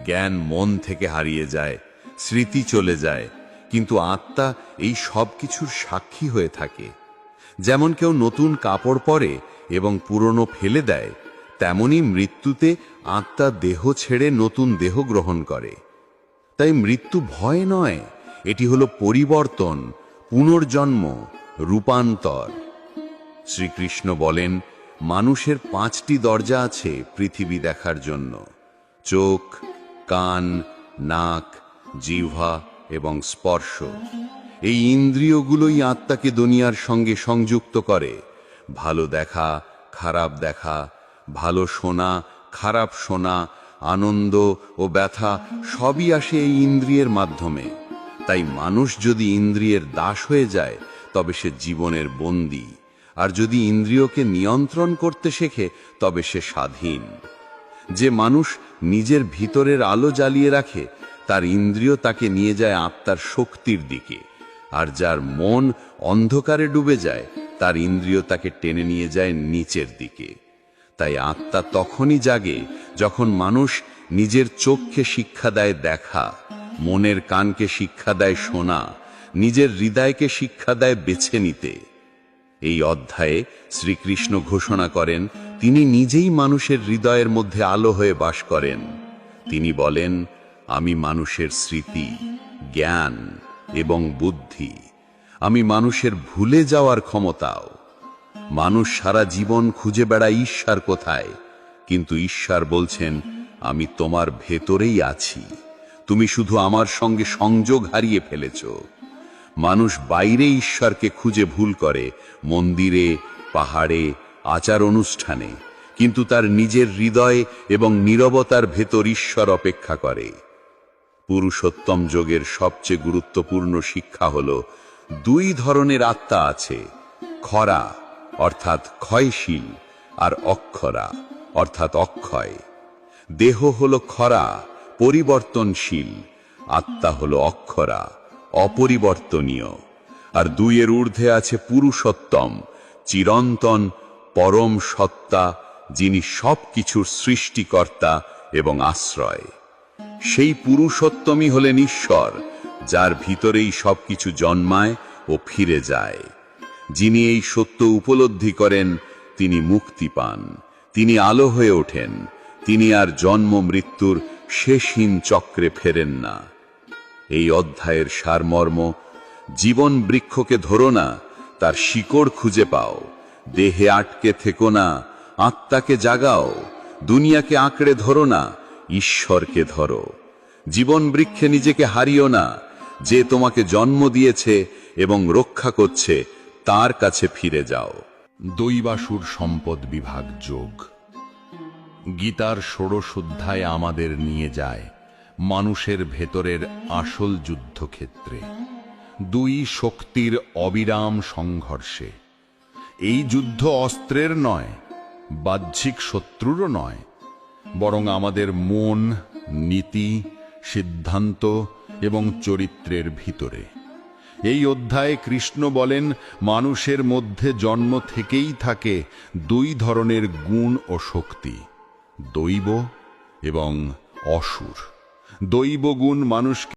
জ্ঞান মন থেকে হারিয়ে যায়, স্মৃতি চলে যায়, কিন্তু আত্মা এই সব কিছুর সাক্ষী হয়ে থাকে। যেমন কেউ নতুন কাপড় পরে এবং পুরনো ফেলে দেয়, তেমনি মৃত্যুতে আত্মা দেহ ছেড়ে নতুন দেহ গ্রহণ করে। তাই মৃত্যু ভয় নয়, এটি হলো পরিবর্তন, পুনর্জন্ম, রূপান্তর। শ্রীকৃষ্ণ বলেন, মানুষের 5টি দরজা আছে পৃথিবী দেখার জন্য: চোখ, কান, নাক, জিহ্বা এবং স্পর্শ। এই ইন্দ্রিয়গুলোই আত্মাকে দুনিয়ার সঙ্গে সংযুক্ত করে। ভালো দেখা, খারাপ দেখা, ভালো শোনা, খারাপ শোনা, আনন্দ ও ব্যথা সবই আসে এই ইন্দ্রিয়ের মাধ্যমে। তাই মানুষ যদি ইন্দ্রিয়ের দাস হয়ে যায় তবে সে জীবনের বন্দী, আর যদি ইন্দ্রিয়কে নিয়ন্ত্রণ করতে শেখে তবে সে স্বাধীন। যে মানুষ নিজের ভিতরের আলো জ্বালিয়ে রাখে তার ইন্দ্রিয় তাকে নিয়ে যায় আত্মার শক্তির দিকে, আর যার মন অন্ধকারে ডুবে যায় তার ইন্দ্রিয় তাকে টেনে নিয়ে যায় নিচের দিকে। তাই আত্মা তখনই জাগে যখন মানুষ নিজের চোখকে শিক্ষা দেয় দেখা, মনের কানকে শিক্ষা দেয় শোনা, নিজের হৃদয়কে শিক্ষা দেয় বেছে নিতে। এই অধ্যায়ে শ্রীকৃষ্ণ ঘোষণা করেন, তিনি নিজেই মানুষের হৃদয়ের মধ্যে আলো হয়ে বাস করেন। তিনি বলেন, আমি মানুষের স্মৃতি, জ্ঞান এবং বুদ্ধি, আমি মানুষের ভুলে যাওয়ার ক্ষমতাও। মানুষ সারা জীবন খুঁজে বেড়ায় ঈশ্বর কোথায়, কিন্তু ঈশ্বর বলছেন, আমি তোমার ভেতরেই আছি, তুমি শুধু আমার সঙ্গে সংযোগ হারিয়ে ফেলেছ। মানুষ বাইরে ঈশ্বরকে খুঁজে ভুল করে, মন্দিরে, পাহাড়ে, আচার অনুষ্ঠানে, কিন্তু তার নিজের হৃদয় এবং নীরবতার ভেতর ঈশ্বর অপেক্ষা করে। পুরুষোত্তম যোগের সবচেয়ে গুরুত্বপূর্ণ শিক্ষা হল, 2 ধরনের আত্মা আছে: খরা অর্থাৎ ক্ষয়শীল, আর অক্ষরা অর্থাৎ অক্ষয়। দেহ হলো খরা, পরিবর্তনশীল, আত্মা হলো অক্ষরা, অপরিবর্তনীয়। আর 2 এর ঊর্ধ্বে আছে পুরুষোত্তম, চিরন্তন পরম সত্তা, যিনি সব কিছুর সৃষ্টিকর্তা এবং আশ্রয়। সেই পুরুষোত্তমই হলেন ঈশ্বর, যার ভিতরেই সবকিছু জন্মায় ও ফিরে যায়। যিনি এই সত্য উপলব্ধি করেন তিনি মুক্তি পান, তিনি আলো হয়ে ওঠেন, তিনি আর জন্ম মৃত্যুর শেষহীন চক্রে ফেরেন না। এই অধ্যায়ের সারমর্ম: জীবন বৃক্ষকে ধরো না, তার শিকড় খুঁজে পাও। দেহে আটকে থেকো না, আত্মাকে জাগাও। দুনিয়াকে আঁকড়ে ধরো না, ঈশ্বরকে ধরো। জীবন বৃক্ষে নিজেকে হারিও না, যে তোমাকে জন্ম দিয়েছে এবং রক্ষা করছে তার কাছে ফিরে যাও। দৈবাসুর সম্পদ বিভাগ যোগ। গীতার 16 অধ্যায় আমাদের নিয়ে যায় মানুষের ভেতরের আসল যুদ্ধক্ষেত্রে, 2 শক্তির অবিরাম সংঘর্ষে। এই যুদ্ধ অস্ত্রের নয়, বাহ্যিক শত্রুরও নয়, বরং আমাদের মন, নীতি, সিদ্ধান্ত এবং চরিত্রের ভিতরে। এই অধ্যায়ে কৃষ্ণ বলেন, মানুষের মধ্যে জন্ম থেকেই থাকে 2 ধরনের গুণ ও শক্তি, দৈব এবং অসুর। দৈব গুণ মানুষকে